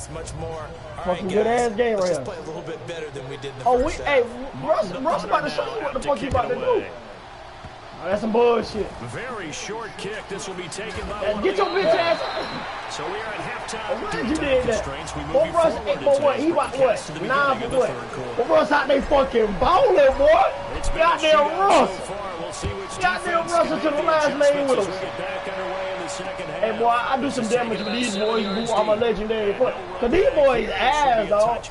It's much more. Fucking good ass game right here. Play a little bit better than we did in the Oh, first half. hey, Russ about to show you what the fuck he about to do. Oh, that's some bullshit. Very short kick. This will be taken by one. Get your bitch ass. So we are at halftime. Why did you did that? But Russ, he about what? 9 for what? But Russ out there fucking balling, boy. Goddamn Russ. Goddamn Russ into the last lane with us. Hey, boy, I do some damage with these boys who are my legendary foot. Because these boys ass, dog.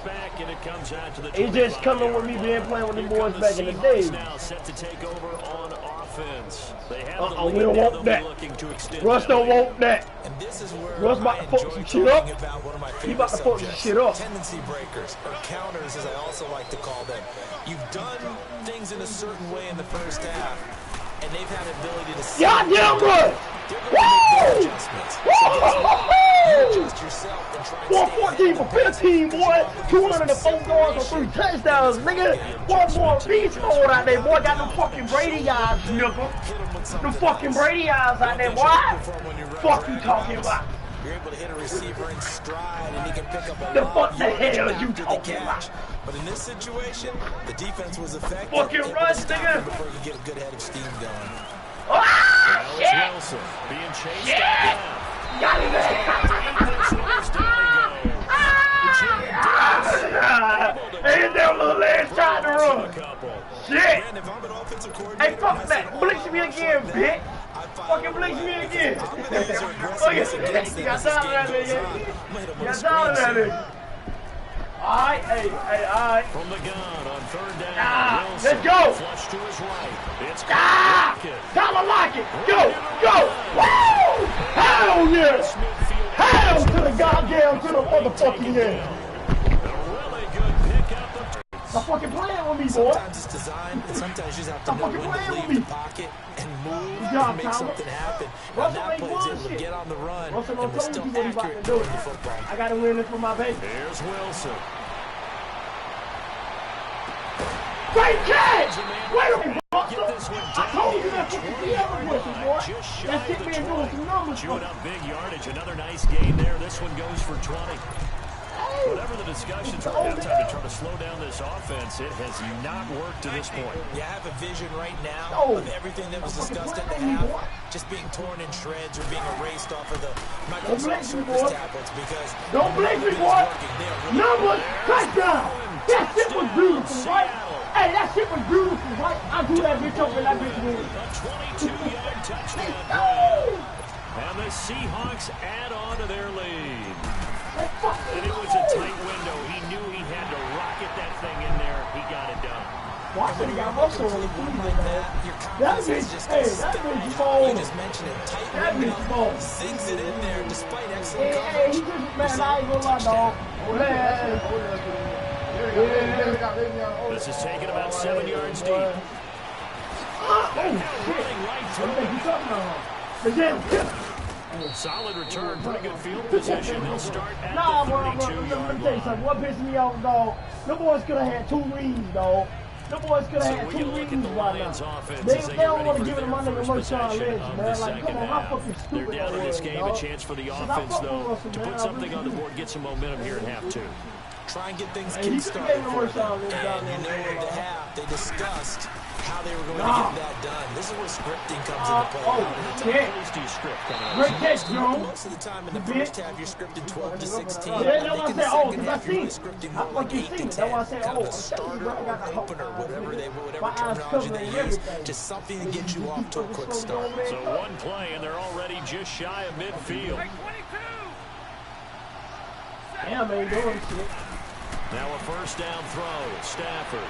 He's just coming with me being playing with these boys back in the day. We don't want that. Russ don't want that. Russ about to fuck some shit up. He about to fuck some shit up. Tendency breakers, or counters as I also like to call them. You've done things in a certain way in the first half, and they've had the ability to see. Goddamn good! Woo! Boy, 14 for 15, boy. 204 yards on 3 touchdowns, nigga. One more beast mode out there, boy. Got them fucking Brady eyes, nigga. Them fucking Brady eyes out there, boy. Fuck you talking about? You're able to hit a receiver in stride, and he can pick up a the fuck the hell are you talking about? But in this situation, the defense was effective. Fucking rush, nigga. Before you get a good head of steam going. Ah, shit! Wilson being chased shit! Got him there! Ain't that little ass trying to run? Shit! Hey, fuck that! Blitz me again, bitch! Fucking blitz me again! Oh, yeah. You got down on that nigga. You got down on that nigga. Alright, hey, alright. From the gun on 3rd down. Let's go! Flush to his right. It's Tyler Lockett! Go! Woo! Hell yeah! Hell to the goddamn, to the motherfucking yeah! Stop fucking playing with me, boy! Sometimes it's designed, and sometimes you just have to know when to leave the pocket and move and make something happen. And that play is able to get on the run and was still accurate throwing the football. I gotta win this for my baby. Here's Wilson. Great catch! Wait a minute, Buster! I told you that 50 yards with him, boy. That shit been doing some numbers. Chewing up big yardage. Another nice gain there. This one goes for 20. Whatever the discussions are at halftime to try to slow down this offense, it has not worked to this point. You have a vision right now of everything that was discussed at the half just being torn in shreds or being erased off of the Microsoft Surface tablets because don't blink me, boy. Numbers, touchdown. That shit was beautiful, right? Hey, that shit was beautiful, right? I do that bitch up and that bitch wins. A 22-yard touchdown. And the Seahawks add on to their lead. And it was a tight window. He knew he had to rocket that thing in there. He got it done. Watson got muscle on the team like that. That bitch, hey, that bitch fall. You just mentioned it. That bitch fall. Sinks it in there despite excellent coverage. Hey, he just, man, I ain't gonna lie, dog. This is taken about 7 yards deep. Oh, shit. What the heck you talking about? Solid return, pretty good field position. They'll start at the 32-yard line. What pissed me off, dog? The boys could have had 2 reads, dog. The boys could have had 2 reads right now. They don't want to give it a money to Marshawn Lynch, man. Like, come on, how fucking stupid they're down in this game, dog. a chance for the offense, though, to put something on the board, get some momentum here in half 2. Try and get things kick-started for them. And you know at the half, they discussed how they were going to get that done. This is where scripting comes into play. Great catch, Joe. Most of the time in the first half, you're scripted 12 to 16. Yeah, that's why I said, oh, because I seen it. Scripting I more like fucking 8 seen to it. 10. That's why I said, Kind of oh, a starter or opener, whatever terminology they use. Just something to get you off to a quick start. So one play, and they're already just shy of midfield. Damn, they ain't doing shit. Now a first down throw, Stafford.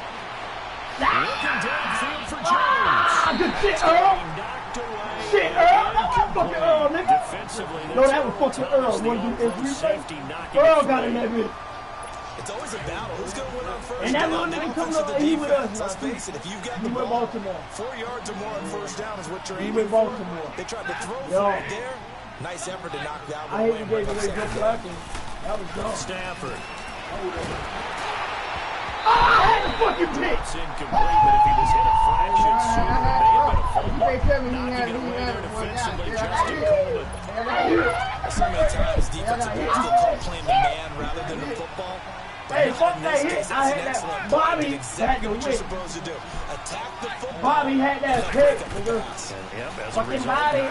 Looking downfield for Jones. Good shit, Earl. Shit, Earl. That was fucking Earl, nigga. Defensively, No, that was fucking Earl. Earl got in that bitch. It's always a battle. Who's going to win on first and that down? little nigga coming up, he with us. Let's face it, if you've got the ball, Baltimore. 4 yards or more on first down is what you're aiming with for. Baltimore. They tried to throw for it there. Nice effort to knock that one I away. hate the way Joe Flacco. That was dumb. Stafford. Oh, I had the fucking pick. It's incomplete, but if he was hit a fraction sooner, it may have been a fumble. Knocking it away there defensively, Justin Coleman. So many times defensive players will call playing the man rather Hey, fuck that hit. I had that. Bobby had the hit. Bobby had that hit. Fucking body.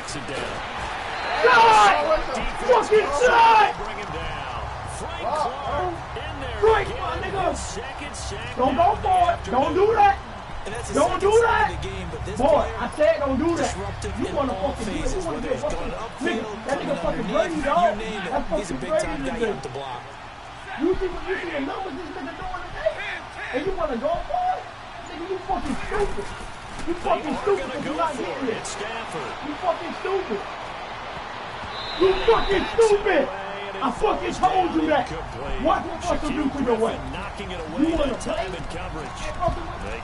God! Fucking shot! Frank, my nigga. Don't go for it. Don't do that. Don't do that. Boy, I said don't do that. You want to fucking do it. You want to do it. Nigga, that nigga fucking Brady, dog. That's fucking Brady today. You see the numbers this nigga doing today? And you want to go for it? Nigga, you fucking stupid. You fucking stupid because you're not getting it. You fucking stupid. You fucking stupid. I fucking told you that. What the fuck you do to your way? You want to play? A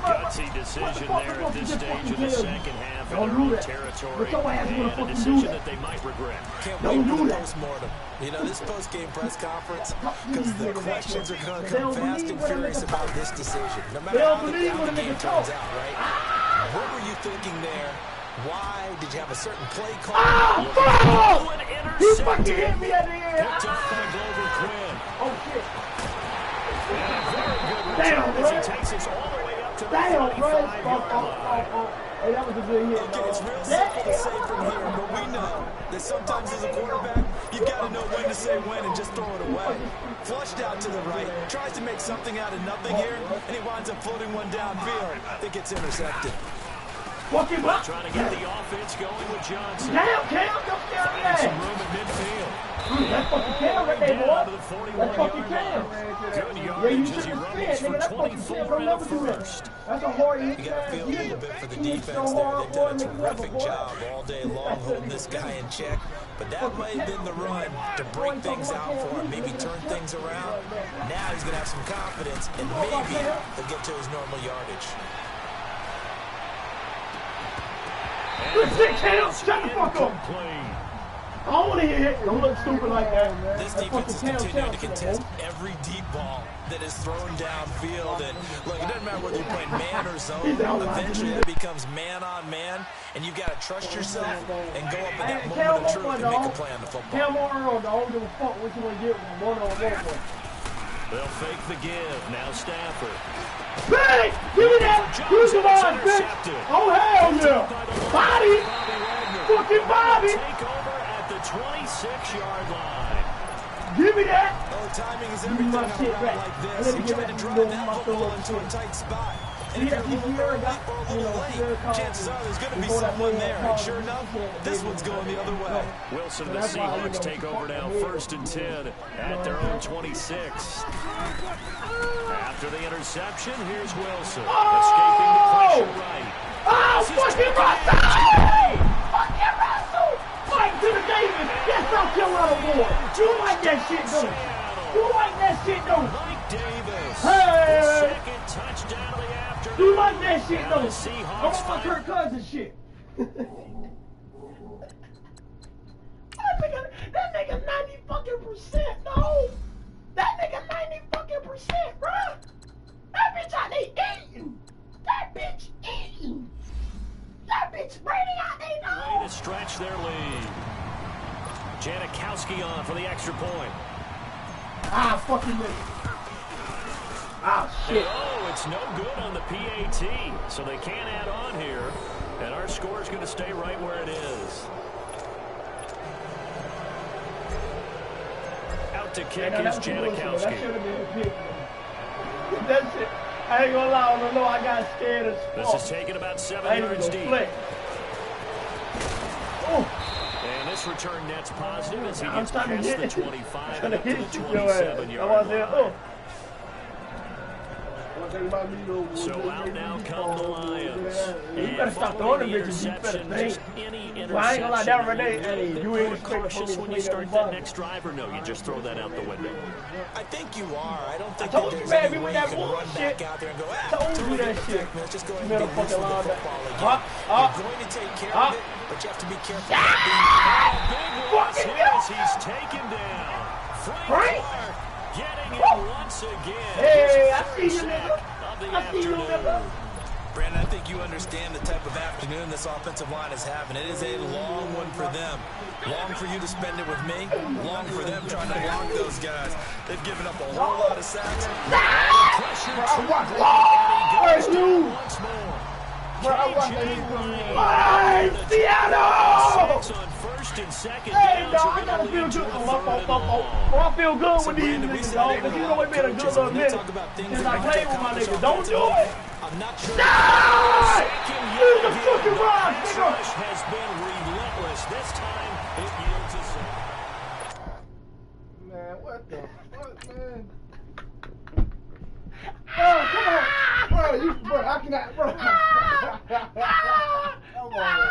gutsy decision there at this stage of the second half. Don't do that. But your ass want to fucking do that. That they might regret. Don't do that. You know, this post-game press conference, because the questions are going to come fast and furious about this decision. No matter how the game turns out, right? What were you thinking there? Why? Did you have a certain play call? Oh, he fucking hit me at the end. Oh, shit. Damn, bro. Damn, bro. Hey, that was a good hit. Okay, it's real simple to say from here, but we know that sometimes as a quarterback, you got to know when to say when and just throw it away. Flushed out to the right, tries to make something out of nothing here, and he winds up floating one downfield that gets intercepted. Fucking block. Trying to get the offense going with Johnson. Damn, Cam, don't scare me that. Some room at midfield. That's fucking Cam right there, boy. That's fucking Cam. Yeah, you should have spin, nigga. That's fucking Cam. Don't never do that. That's a hard hit. You got to feel a little bit for the defense there. They've done a terrific job all day long holding this guy in check. But that might have been the run to break things out for him, maybe turn things around. Now he's going to have some confidence, and maybe he'll get to his normal yardage. Good shit, Cam. Shut the fuck up. I don't want to hear it. Don't look stupid like that. This defense is continuing to contest every deep ball that is thrown downfield. And look, it doesn't matter whether you're playing man or zone. Eventually it becomes man on man, and you've got to trust yourself and go up in that moment of truth and make a play on the football. Cam or Earl, I don't give a fuck what you want to get one on one. They'll fake the give. Now Stafford. Bang! Give me that! Use the line, bitch! Oh, hell yeah! Body! Fucking Bobby! Take over at the 26-yard line. Give me that! Oh, timing is everything on a route like this. He tried to drive that football into a tight spot. And if you're a little early or a little late, chances are there's going to be someone there. And sure enough, this one's going the other way. Wilson and the Seahawks take over now, 1st and 10 at their own 26. After the interception, here's Wilson. Escaping the pressure right. Oh, fucking Russell! Fucking Russell! Mike to the Davis! Yes, South Carolina boy! You like that shit, though? You like that shit, though? Mike Davis. Hey! Second touchdown of the afternoon. You like that shit, though? Seahawks I'm on my Kirk Cousins shit. That nigga 90 fucking percent, no. That nigga 90 fucking percent, bro. That bitch out there eating. That bitch eating. That bitch Brady out there, no. Way to stretch their lead. Janikowski on for the extra point. Ah, fucking nigga. Ah, shit. Oh, it's no good on the PAT, so they can't add on here, and our score is going to stay right where it is. Out to kick is Janikowski. That should have been a pick. That shit, I ain't gonna lie, I don't know, I got scared as fuck. This is taking about 7 yards deep. And this return net's positive as he gets past the 25 and up to the 27-yard line. So out now come the Lions. You better stop throwing them bitches. You better think. Well, I ain't gonna lie, that right there, hey, you ain't cautious when you start that next drive, or no? You just throw that out the window. I think you are. I don't think that there's any way you can run back out there and go, told you that shit. Let's just go ahead and get loose with the football again. You're going to take care of it, but you have to be careful. Big loss as he's taken down. Frank Clark getting it once again. Hey, I see you, nigga. I see you, nigga. Brandon, I think you understand the type of afternoon this offensive line is having. It is a long one for them. Long for you to spend it with me. Long for them trying to block those guys. They've given up a whole lot of sacks. Seattle! Second hey, down, dog, I gotta feel good. I feel good with these niggas, dog, because you know it's been a good little minute since I played with my niggas. Don't do it! I'm not sure. Die! Use the fucking rod, nigga! has been relentless. This time, it yields a sack. Man, what the fuck, man? Bro, come on! Bro, I cannot, bro. Come on.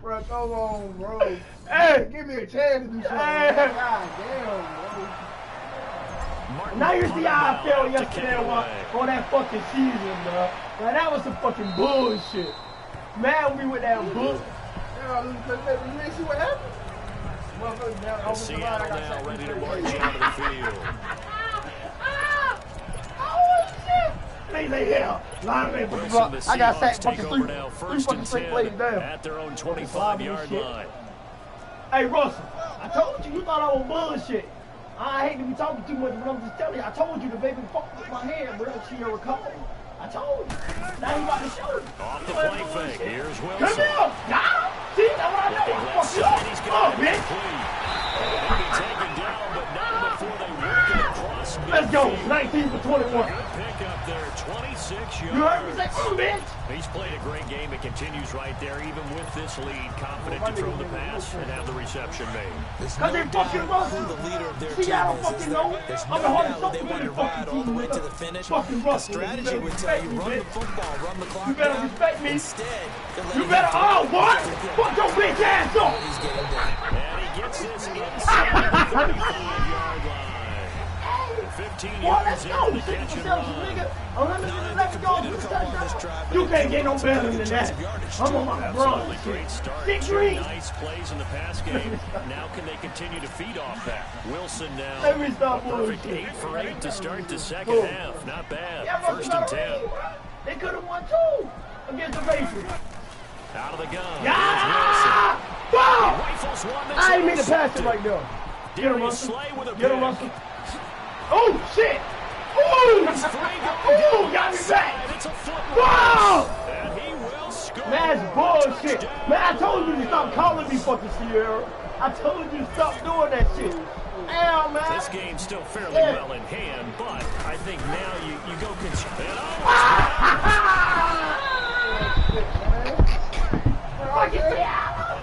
Bro, come on, bro. Hey, give me a chance to do something. Hey. God damn, bro. Now you see how I felt yesterday on that fucking season, bro. Now that was some fucking bullshit. Man, we with that bullshit. Yeah, you ain't see what happened? Seattle now ready to march out of the field. They hell. I got sacked fucking three fucking straight plays down. At their own 25-yard line. Hey, Russell, I told you thought I was bullshit. I hate to be talking too much, but I'm just telling you. I told you the baby fucked with my hand, bro. She a recovery. I told you. Now he about to show you. Off the play fake. Here's Wilson. Come here. Got him. See, that's what I know. Fuck you up. Oh, bitch. They'll be taken down, but not before they work it across. Let's go. 19 for 21. Good pick up there. 26 yards. You heard me say, oh, bitch. He's played a great game. It continues right there, even with this lead. Confident to throw the pass and have the reception made. Because they fucking Russell. The leader of their Seattle team fucking know. There's I'm no the hardest doubt they want to ride all the way to the finish. The strategy would tell you run the football, run the clock. You better respect me. Instead, you better. Oh, what? Fuck your bitch ass up. And he gets this inside the 35-yard line. 15 yards into the catch and run. You can't get no better than that. I'm on my brother. Great start. Nice plays in the pass game. Now can they continue to feed off that? Wilson now. Perfect 8 for 8 to start the second half. Not bad. First and 10. They could have won too against the Patriots. Out of the gun. Yeah! Rifles one. I didn't mean to pass it right there. Get him, Russell. Get him, Russell. Oh, shit! Ooh! Ooh, got me back! Whoa! Man, that's bullshit. Man, I told you to stop calling me fucking Sierra. I told you to stop doing that shit. Damn, man. This game's still fairly well in hand, but I think now you go Fucking Seattle!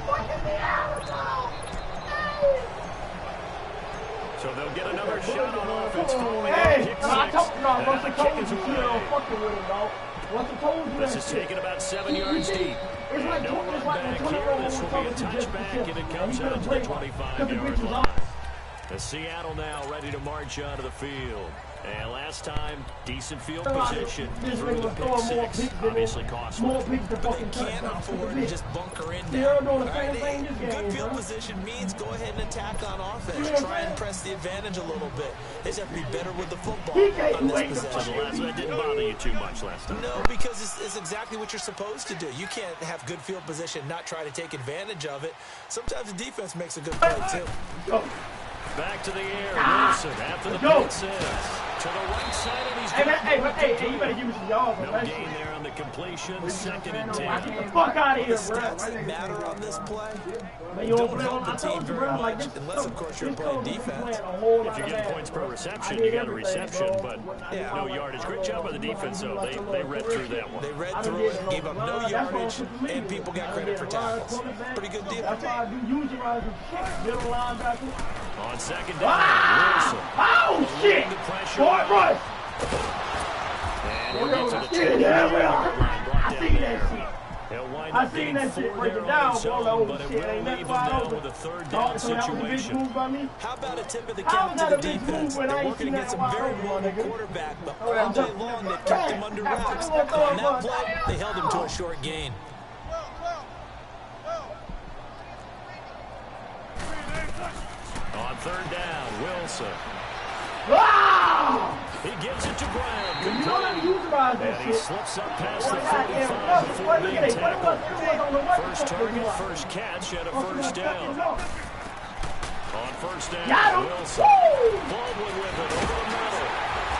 Fucking Seattle! So they'll get another shot on offense. Hey, I told you, Russell told you fucking with him, dog. Russell told you that This is taking about 7 yards deep. It's like No run back here. This will be a touchback, and it comes out to the 25-yard line. The Seattle now ready to march out of the field. And last time, decent field position through the pick six. Obviously costly. But they can't afford to just bunker in there. Good field position means go ahead and attack on offense. Try and press the advantage a little bit. They just have to be better with the football on this possession. That didn't bother you too much last time. No, because it's exactly what you're supposed to do. You can't have good field position and not try to take advantage of it. Sometimes the defense makes a good play, too. Back to the air, Wilson after the princess. To the right side, and he's hey, you better give me some yards. No gain there on the completion. Second and 10. Get the fuck out of here, bro. Stats that matter on this play don't help the team very much, unless, of course, you're playing defense. If you're getting points per reception, you got a reception, but no yardage. Great job by the defense, though. They read through that one. They read through it, gave up no yardage, and people got credit for tackles. Pretty good deal. That's why I do use your eyes and shit. Middle linebacker. On second down, Wilson. Oh, shit! Boy, rush! And he'll get to the 10-yard line. I seen that shit. I seen that shit break it down, bro. But it Shit, will ain't leave that him wide now open. with a third down situation. How about a tip of the How cap was to that the a big defense? move when I They're ain't working seen that against a wide very open, mobile nigga? quarterback, but all day long they kept him under wraps. On that play, they held him to a short gain. On third down, Wilson. Wow! He gives it to Brown. You don't have to utilize that and shit. He slips up past the 45 before being tackled. First target, first catch, and a first down. On first down, Wilson. Baldwin with it over the middle.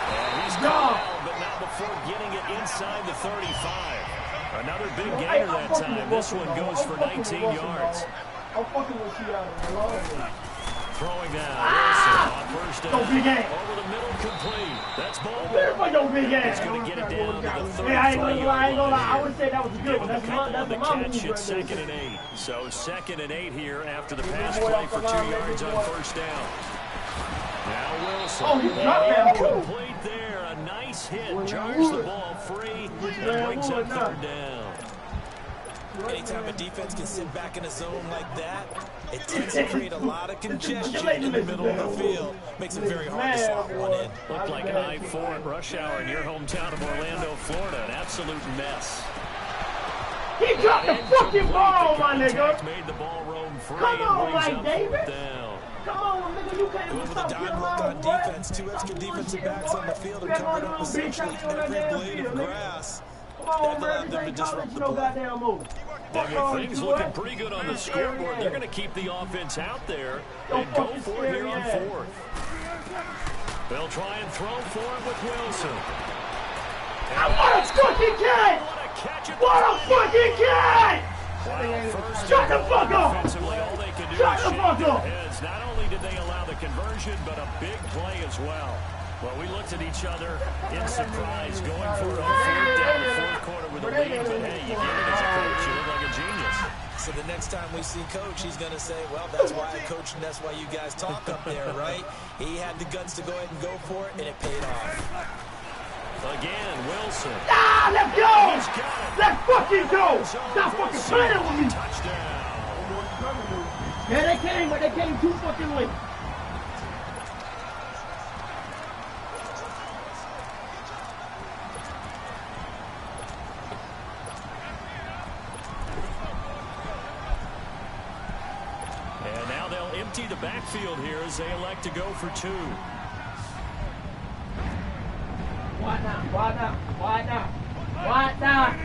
And he's gone, but not before getting it inside the 35. Another big gainer that time. This one goes for 19 yards. I'm fucking with you out. Throwing down Wilson on first down. Big game. Over the middle, complete. That's Baldwin. Everybody go big game. He's going to get it down to the 35-yard I ain't gonna lie. I would say that was a good one. That's the catch at 2nd and 8. So 2nd and 8 here after the pass play for 2 yards on first down. Now Wilson. Oh, he dropped that. Complete there. A nice hit. Jars the ball free and brings up 3rd down. Anytime a defense can sit back in a zone like that, it tends to create a lot of congestion in the middle of the field. Makes it very hard to slot one in. Looked like I-4 at rush hour in your hometown of Orlando, Florida. An absolute mess. He dropped the fucking ball, my nigga. Made the ball roam free. Come on, Mike Davis. Down. Come on, nigga. You can't with a dime look on defense, 2 extra defensive backs on the field and covered up essentially every blade of grass. Come on, man. This ain't college, no goddamn move. And with things looking pretty good on the scoreboard, they're going to keep the offense out there and go for it here on 4th. They'll try and throw for it with Wilson. What a fucking catch! What a fucking catch! Shut the fuck up! Shut the fuck up! Not only did they allow the conversion, but a big play as well. Well, we looked at each other in surprise, going for it on 4th down the 4th quarter with a lead. But hey, you get it as a coach, you look like a genius. So the next time we see Coach, he's going to say, well, that's why I coach and that's why you guys talk up there, right? He had the guts to go ahead and go for it, and it paid off. Again, Wilson. Ah, let's go! Let's fucking go! Stop fucking playing with me! Touchdown. Yeah, they came, but they came too fucking late. And now they'll empty the backfield here as they elect to go for 2. Why not? Why not? Why not? Why not?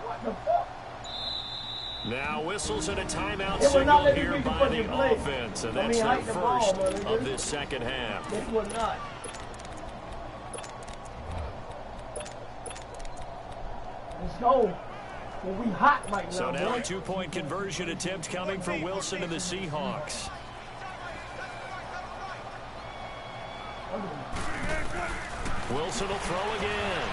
What the fuck? Now whistles and a timeout signal here by the offense, and that's their first of this second half. This was not. Let's go. Well, we hot right now. So now a 2-point conversion attempt coming for Wilson and the Seahawks. Wilson will throw again.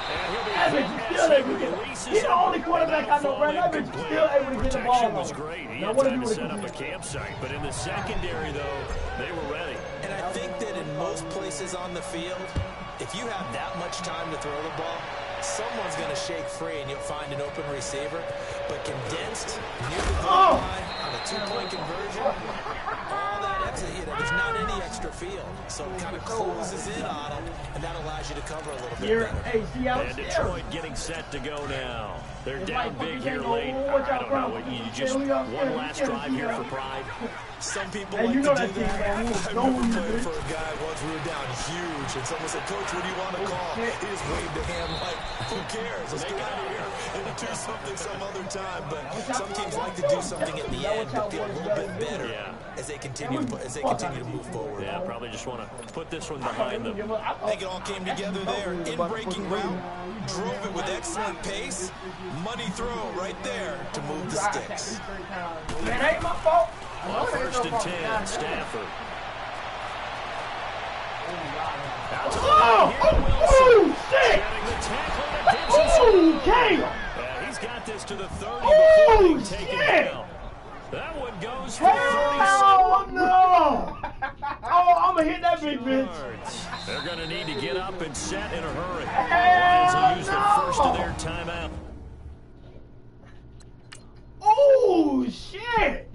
And he'll be still able to get it. He's the only quarterback I know right now that's still able to get the ball. Protection was great. He had time to set up a campsite. But in the secondary, though, they were ready. And I think that in most places on the field, if you have that much time to throw the ball, someone's going to shake free and you'll find an open receiver. But condensed near the goal line on a 2-point conversion, all that extra, there's not any extra field. So it kind of closes in on them, and that allows you to cover a little bit better. And Detroit getting set to go now. They're down big here late. I don't know. You just one last drive here for pride. Some people like to do that. I remember playing for a guy once we were down huge, and someone said, Coach, what do you want to call? He just waved a hand like, who cares? Let's get out of here and do something some other time. But some teams like to do something at the end to feel a little bit better as they continue to move forward. Yeah, probably just want to put this one behind them. I think it all came together there. In breaking route, drove it with excellent pace. Money throw right there to move the sticks. That ain't my fault. On 1st and 10, Stafford. Shit! Damn! Yeah, he's got this to the 30 before being taken down. That one goes for 36. Oh, no! Oh, I'm going to hit that big bitch. They're going to need to get up and set in a hurry. Lions will use the first of their timeout. Oh, shit!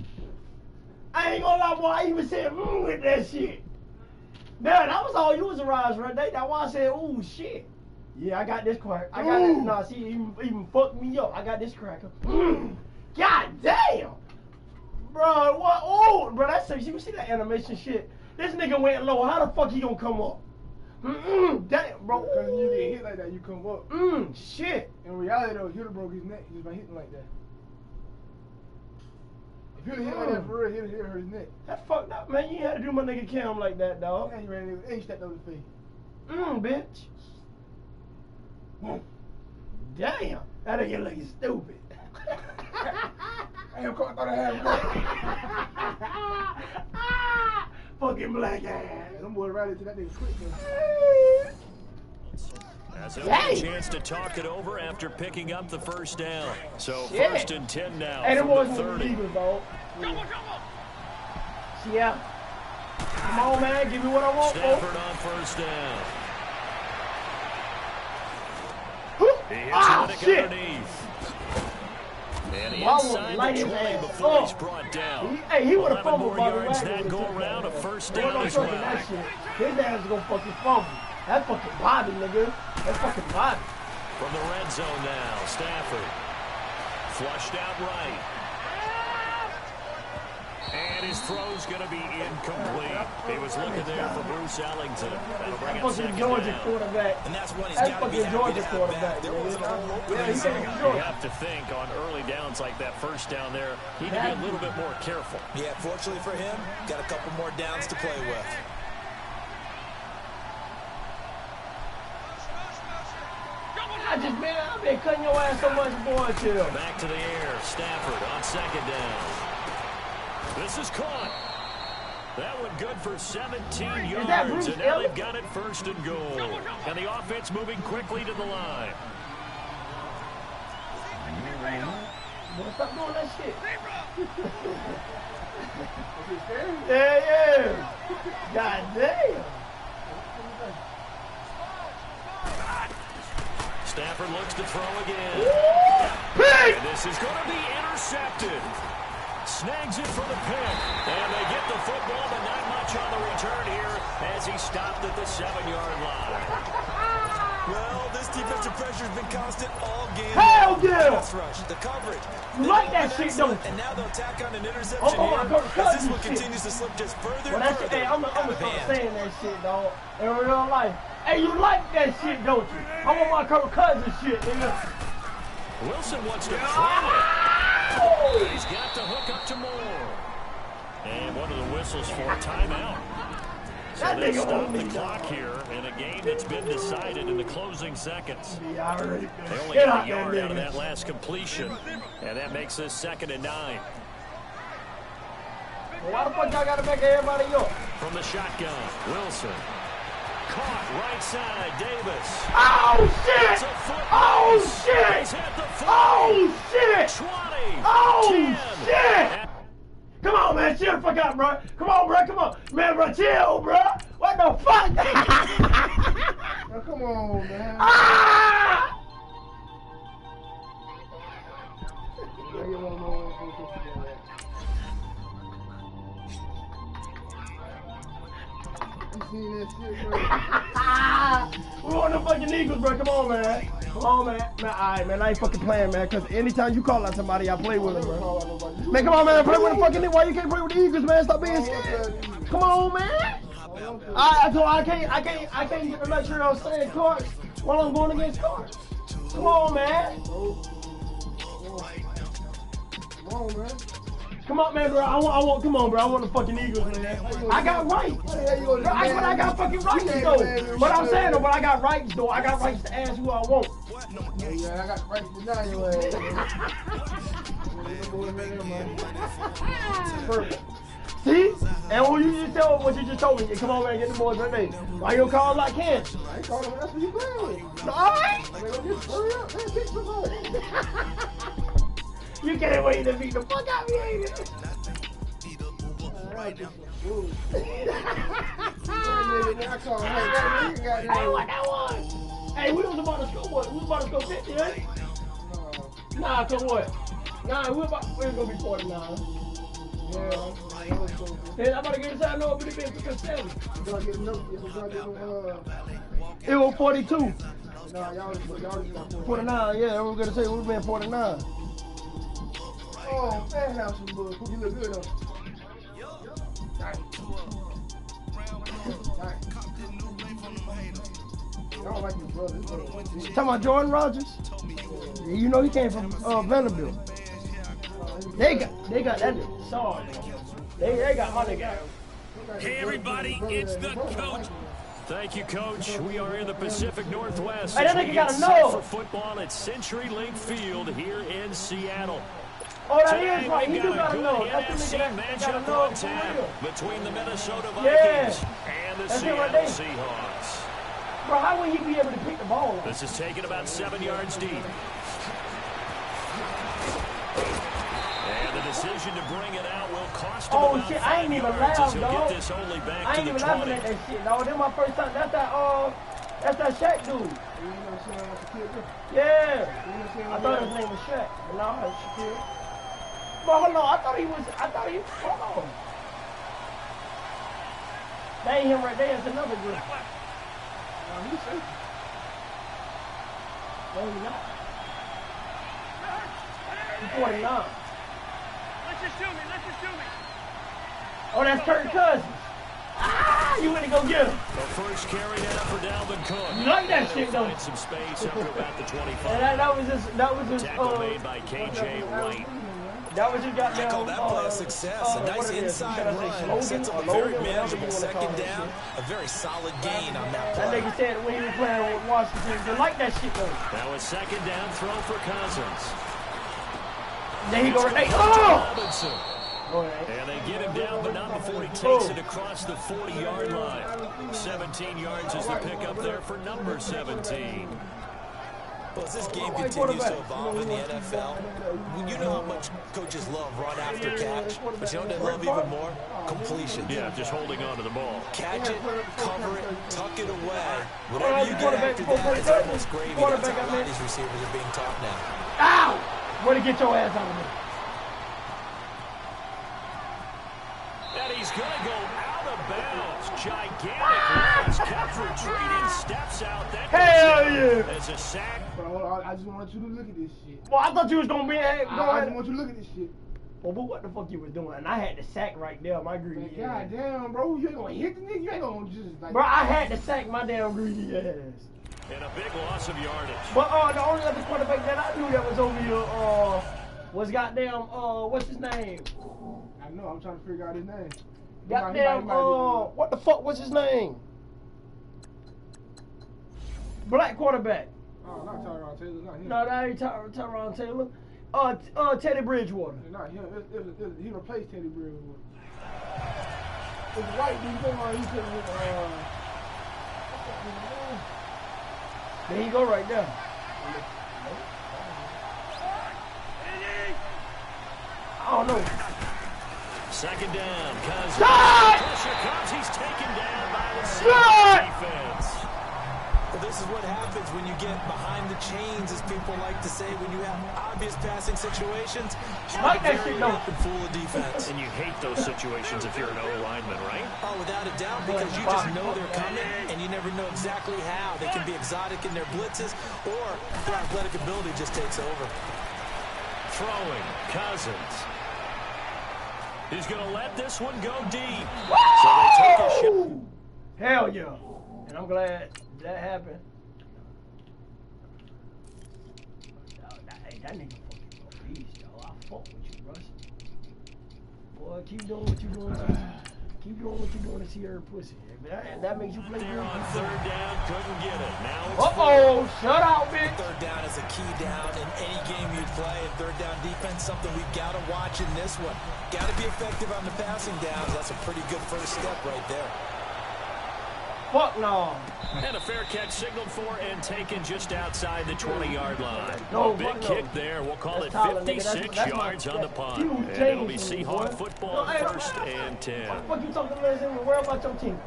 I ain't gonna lie, boy. I even said, with that shit. Man, that was all userized right there. That's why I said, ooh, shit. Yeah, I got this cracker. I got this. Nah, see, even fucked me up. I got this cracker. God damn! Bro, what? Oh, bro, that's you see that animation shit? This nigga went low. How the fuck he gonna come up? Damn, bro. Because you get hit like that, you come up. Shit. In reality, though, he'd have broke his neck just by hitting like that. If he'd have hit like that for real, he'd have hurt his neck. That fucked up, man. You ain't had to do my nigga Cam like that, dog. Yeah, he ran in, and he stepped over the face. Bitch. Damn. That nigga looking stupid. Damn, I thought I had him. Fucking black ass. Them boys rallied to that nigga quick, man. As a chance to talk it over after picking up the first down. So first and 10 now. Hey, them boys from the 30. Eagles, dog. Yeah. Come on, man. Give me what I want. Stafford on first down. He hits shit. underneath. And Well, inside like the 20 before he's brought down. He would have 11 fumbled more by the yards way. that go around, a first Boy, down don't as fucking well. that shit. His ass is gonna fucking fumble. That's fucking Bobby, nigga. That's fucking Bobby. From the red zone now, Stafford. Flushed out right. And his throw's going to be incomplete. He was looking there for Bruce Ellington. That'll bring it second Georgia down. quarterback. And that's one he's That's got to be fucking happy Georgia to have quarterback. back. There was a hole open Yeah, in he's the fucking second. You Georgia. have to think on early downs like that first down there, he need to be a little bit more careful. Yeah, fortunately for him, got a couple more downs to play with. I've been cutting your ass so much, boy, chill. Back to the air, Stafford on second down. This is caught. That one good for 17 yards, and now they've got it first and goal. And the offense moving quickly to the line. Boy, stop doing that shit. Yeah. God damn. Stafford looks to throw again. Pick! And this is going to be intercepted. Snags it for the pick. And they get the football, but not much on the return here as he stopped at the 7-yard line. Well, this defensive pressure has been constant all game. Hell yeah! Pass rush, the coverage. You like that shit, don't you? And now they'll tack on an interception Oh, here my God, as this one shit. continues to slip just further Well, and that's further hey, I'm out gonna of start hand. saying that shit, dog. In real life. Hey, you like that shit, don't you? I want my cousin shit, nigga. Wilson wants to throw it. He's got the hook up to Moore. And one of the whistles for a timeout. So they stop the clock here in a game that's been decided in the closing seconds. They only got a yard out of that last completion, and that makes this 2nd and 9. Why the fuck y'all gotta make everybody up? From the shotgun, Wilson. Caught right side, Davis. Oh, shit! Oh, shit! He's hit the 40. Oh, shit! 20. Oh, 10. shit! Come on, man. Chill the fuck out, bro. Come on, bro. Come on. Man, bro, chill, bro. What the fuck? Now, come on, man. Ah! You seen that shit, bro? We want the fucking Eagles, bro. Come on, man. Come on, man. Man, all right, man. I ain't fucking playing, man. Because anytime you call out somebody, I play with them, bro. Man, come on, man. Play with the fucking Eagles. Why you can't play with the Eagles, man? Stop being scared. Come on, man. I can't get the luxury of saying cards while I'm going against cards. Come on, man. Come on, man. Come on, man, bro. I want. Come on, bro. I want the fucking Eagles, man. I got rights. Bro, I got fucking rights, though. But I'm saying, though, but I got rights, though. I got rights to ask who I want. Yeah, I got rights to deny your ass. Perfect. See? And what you just told me, come on, man, get the boys right there. Why you call like Kansas? I ain't calling him. That's what you playing with. All right. Man, just hurry up. Man, kick the ball. You can't wait to beat the fuck out of me, ain't it? Hey, what that was? Hey, we was about to score what? We was about to score 50, right? Nah, so what? Nah, we're gonna be 49. Yeah, I'm about to get inside. No, but it been 57. It was 42. Nah, y'all just got 49, yeah, we were gonna say we've been 49. Oh, man, have some blood. You look good, though. I don't like your brother. You talking about Jordan Rogers? Yeah, you know he came from Vanderbilt. They got that nigga sorry. They got my nigga. Hey everybody, it's the coach. Thank you, Coach. We are in the Pacific Northwest. Hey, that as we nigga get gotta set know. for football at CenturyLink Field here in Seattle. Oh, that Today, is right. He we've do got gotta a know. good That's the NFC nigga that gotta matchup know. on tap between the Minnesota Vikings Yeah. and the That's him right Seattle there. Seahawks. Bro, how would he be able to pick the ball up? This is taken about 7 yards deep. And the decision to bring it out will cost him Oh about shit, 5 I ain't even yards laugh, as he'll dog. get this only back I to ain't the even laughing 20. at that shit, dog. That's my first time. That's that Shaq dude. Yeah. I thought his name was Shaq, but no, it's Shaquille. But hold on, hold on. That ain't him right there, it's another group. No, he's safe. No, he's not. He's 49. Let's just do me. Oh, that's Kirk Cousins. Ah, you went to go get him. The first carry now for Dalvin Cook. You like that shit, though. Find some space up to about the 25. And that was his, Tackle made by KJ Wright. That was his goddamn. I call that play a success. A nice inside run sets up a very manageable second down. A very solid gain on that That play. nigga said when he was playing with Washington, they like that shit though. That was second down throw for Cousins. There he go right there. Oh! Robinson. Alright. And they get him down, but not before he takes it across the 40-yard line. 17 yards is the pickup there for number 17. Well, as this game continues to evolve in the NFL, you know how much coaches love run after catch, but you know what they love even more? Completion. Yeah, just holding on to the ball. Catch it, cover it, tuck it away. Whatever you get after that is almost gravy. That's how a lot of these receivers are being taught now. Ow! Way to get your ass out of me. And he's going to go out of bounds. Gigantic runs, kept retreating, steps out. That Hell yeah! as a sack. Bro, I just want you to look at this shit. Well, I thought you was gonna be I just want you to look at this shit. Well, but what the fuck you was doing? And I had the sack right there, my greedy Man, ass. goddamn, bro, you ain't gonna hit the nigga. You ain't gonna just like. Bro, I had to sack my damn greedy ass. And a big loss of yardage. But the only other quarterback that I knew that was over here was goddamn what's his name? I know. I'm trying to figure out his name. Goddamn what the fuck was his name? Black quarterback. Oh, not Tyrod Taylor. Not him. No, that ain't Tyrod Taylor. Teddy Bridgewater. Not him. He replaced Teddy Bridgewater. It's a white dude. He said There you go right there. I don't know. Second down, Cousins. Shot! Pressure comes. He's taken down by the Shot! defense. Well, this is what happens when you get behind the chains, as people like to say, when you have obvious passing situations. Like that shit, though. And fool a defense. And you hate those situations if you're an O-lineman, right? Oh, without a doubt, because you just know they're coming, and you never know exactly how. They can be exotic in their blitzes, or their athletic ability just takes over. Throwing, Cousins. He's going to let this one go deep. Woo! So they take a shot. Hell yeah. And I'm glad that happened. Hey, that nigga fucking a beast, yo. I fuck with you, Russ. Boy, keep doing what you're doing. Keep doing what you're doing to see her pussy. And that makes you play There good. on third down, couldn't get it. Now it's Uh-oh, shut out, bitch. Third down is a key down in any game you play. And third down defense, something we've got to watch in this one. Got to be effective on the passing downs. That's a pretty good first step right there. Fuck no. And a fair catch signaled for and taken just outside the 20-yard line. No, a big fuck no. kick there. We'll call That's it Tyler, nigga. 56 That's yards on the punt. you And it'll be changed me, Seahawk boy. football, No, hey, first and 10. What the fuck you talking about? Worry about your team.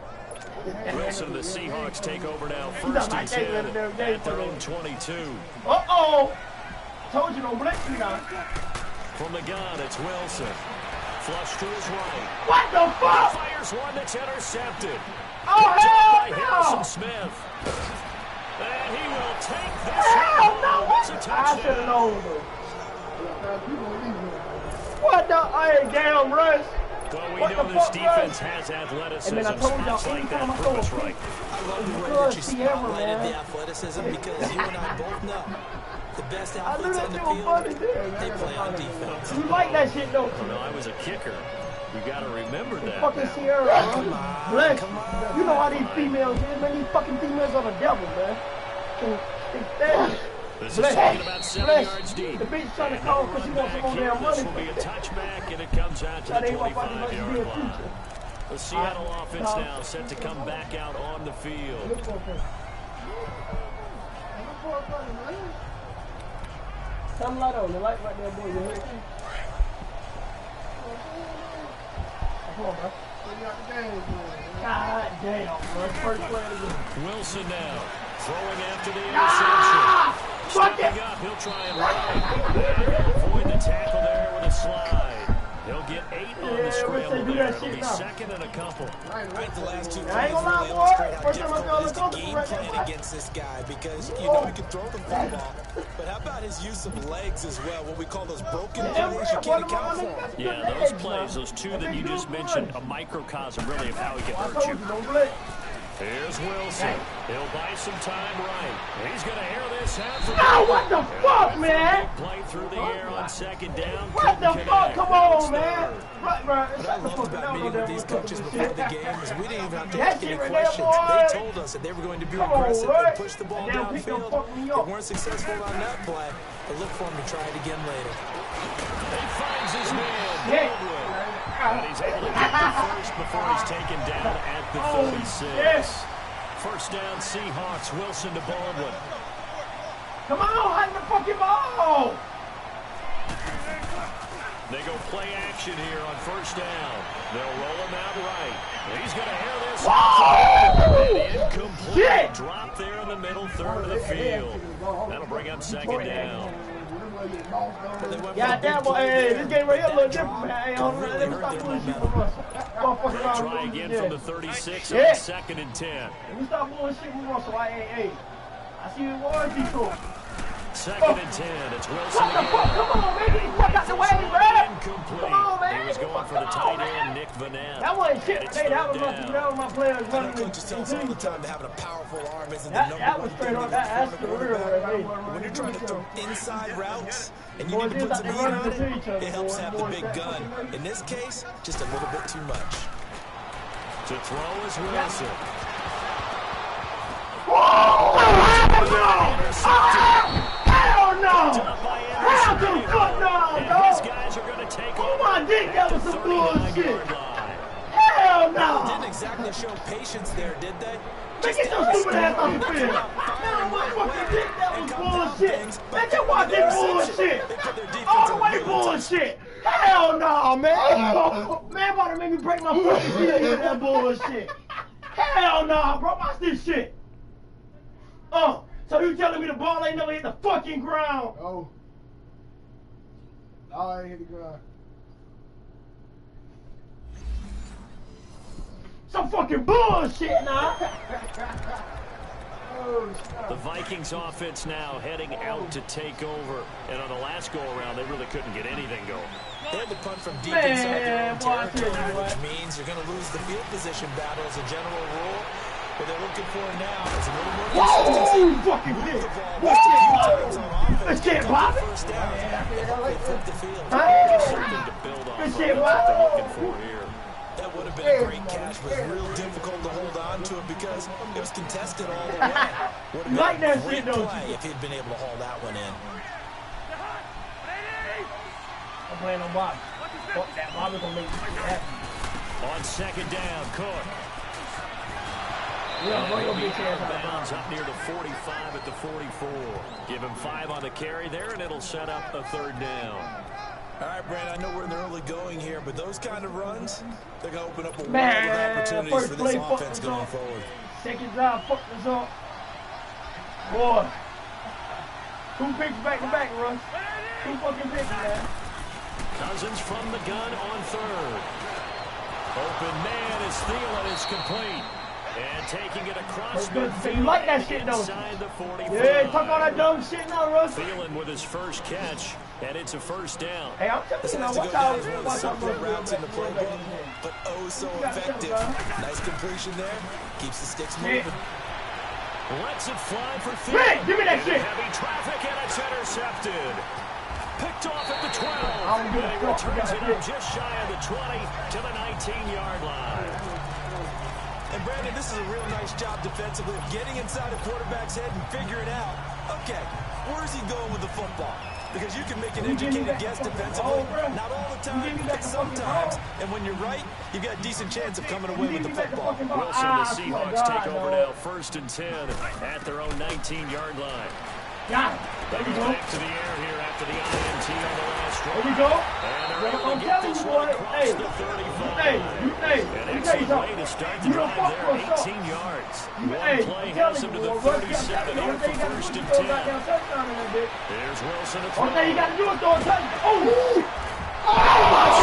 Wilson, the Seahawks take over now, He's first not and like 10 they at their own 22. Uh-oh. Told you don't blink me now. From the gun, it's Wilson. Flush to his right. What the fuck? Fires one that's intercepted. Oh, Picked up by hell Harrison no. Smith. And he will take this Hell one. no. It's a I should have touchdown. known, though. What the? Hey, damn, Russ. Well, we What know the this fuck, defense Russ? has athleticism. And then I told y'all, Spots like anytime that I prove us throw a right. I love the way that you spotlighted the athleticism because you and I both know the best athletes on the field, they play on defense. You like that shit, don't you? No, I was a kicker. You got to remember that. Fucking Sierra, bro. Bless. You know how these females is, man. These fucking females are the devil, man. This is taking about 7 yards deep. The bitch trying to call because she wants some more damn money. This will be a touchback, and it comes out to the 25-yard line. The Seattle offense now set to come back out on the field. Turn the light on. The light right there, boy. You hear it? Come on, bro. God damn, bro. First play of the game. Wilson now throwing after the interception. Stepping up, he'll try and run. Avoid the tackle there with a slide. He'll get 8 on the scramble there. It'll be second and a couple. I think the last 2 plays really illustrate how difficult it is to game plan against this guy because you know he can throw the football, but how about his use of legs as well? What we call those broken plays, you can't account for them. Yeah, those plays, those 2 that you just mentioned, a microcosm really of how he can hurt you. Here's Wilson. He'll buy some time right. He's going to air this out. Oh, what the fuck, man? Play through the air on second down. What the fuck? Come on, man. Right. What I love about meeting with these coaches before the game is we didn't even have to ask any questions. They told us that they were going to be aggressive and push the ball downfield. They weren't successful on that play, but look for him to try it again later. He finds his man. And he's able to get the first before he's taken down at the 36. First down, Seahawks. Wilson to Baldwin. Come on, hide the fucking ball. They go play action here on first down. They'll roll him out right. He's going to air this. And incomplete. Shit. Drop there in the middle third of the field. That'll bring up second down. Yeah, damn, boy. Hey, this game right here a little different, man. Hey, hold on. Let me stop bullshit from Russell. Try again from the 36 on second and 10. Let me stop bullshit from Russell. Hey. I see you was Detroit. Second and 10. It's Wilson What the again. fuck? Come on, baby. Fuck out the way, man. Incomplete. Come on, man. He was going for the tight end, Nick Vanette. That wasn't shit. Hey, that was my players running. Coaches tell us all the time that having a powerful arm isn't the number that was one straight thing on. that That's the real right. when you're trying to throw inside routes and you need to put some heat on it, it helps have the big gun. In this case, just a little bit too much. To throw is Wilson. Hell no! Hell to the fuck no, These dog! guys are going to take Oh over. my dick, that was some bullshit! 39-yard line. Hell Didn't no! exactly show patience there, did they? Man, get your stupid ass off the field! Man, my fucking dick, that was bullshit! Man, just watch this bullshit! All the way bullshit! Hell no, man! Man, about to make me break my fucking feet with that bullshit! Hell no, bro, watch this shit! So you telling me the ball ain't never hit the fucking ground? Oh. No, I ain't hit the ground. Some fucking bullshit now. The Vikings offense now heading out to take over. And on the last go-around, they really couldn't get anything going. They had to punt from deep Man, inside their own boy, I tell you territory, what. which means you're going to lose the field position battle as a general rule. What they're looking for now is a little more consistency. Whoa, fucking Move dick. the ball What's just a few that? times on offense. Let's get Bobby. First down. They flip the field. Something to build off Good of. shit, That's what they're Bobby. looking for here. That would have been a great catch, but it was real difficult to hold on to it because it was contested all the way. Would have You like been a that great shit, don't play you? if he'd been able to haul that one in. I'm playing on Bobby. Fuck that, Bobby gonna make me happy. On second down, Cook. Yeah, bring your bitch ass out of Bounds bounds. up near the 45 at the 44. Give him 5 on the carry there, and it'll set up a third down. All right, Brand, I know we're in the early going here, but those kind of runs, they're going to open up a world of Man, opportunities first for play this fucked offense us going up. forward. Second drive fucked us up. Boy. 2 picks back to back, Russ. 2 fucking picks, man. Cousins from the gun on third. Open man is Thielen. It's complete. And taking it across Good. midfield. So you like that shit, don't you? Inside the 45. Yeah, talk all that dumb shit now, Russ. Thielen with his first catch. And it's a first down. Hey, I'm This telling has you, to go down as one of the watch out simpler routes in the playbook, but oh so effective. Nice completion there. Keeps the sticks moving. Lets it fly for Hey, give me that shit. Heavy traffic, and it's intercepted. Picked off at the 12. I'm good. He returns it up just shy of the 20 to the 19-yard line. And Brandon, this is a real nice job defensively of getting inside a quarterback's head and figuring out, okay, where's he going with the football? Because you can make an educated guess defensively, not all the time, but sometimes. And when you're right, you've got a decent chance of coming away with the football. Wilson and the Seahawks take over now, 1st and 10 at their own 19-yard line. Got it. They go back to the air here after the INT on the last drive. There we go. And they're able to I'm get telling this you, one boy. across Hey, the 35. hey, An excellent way to start the drive there, 18 yards. One play has him to the 37 here for 1st and 10. There's Wilson to throw. All you got to do is throw a touchdown. Oh, my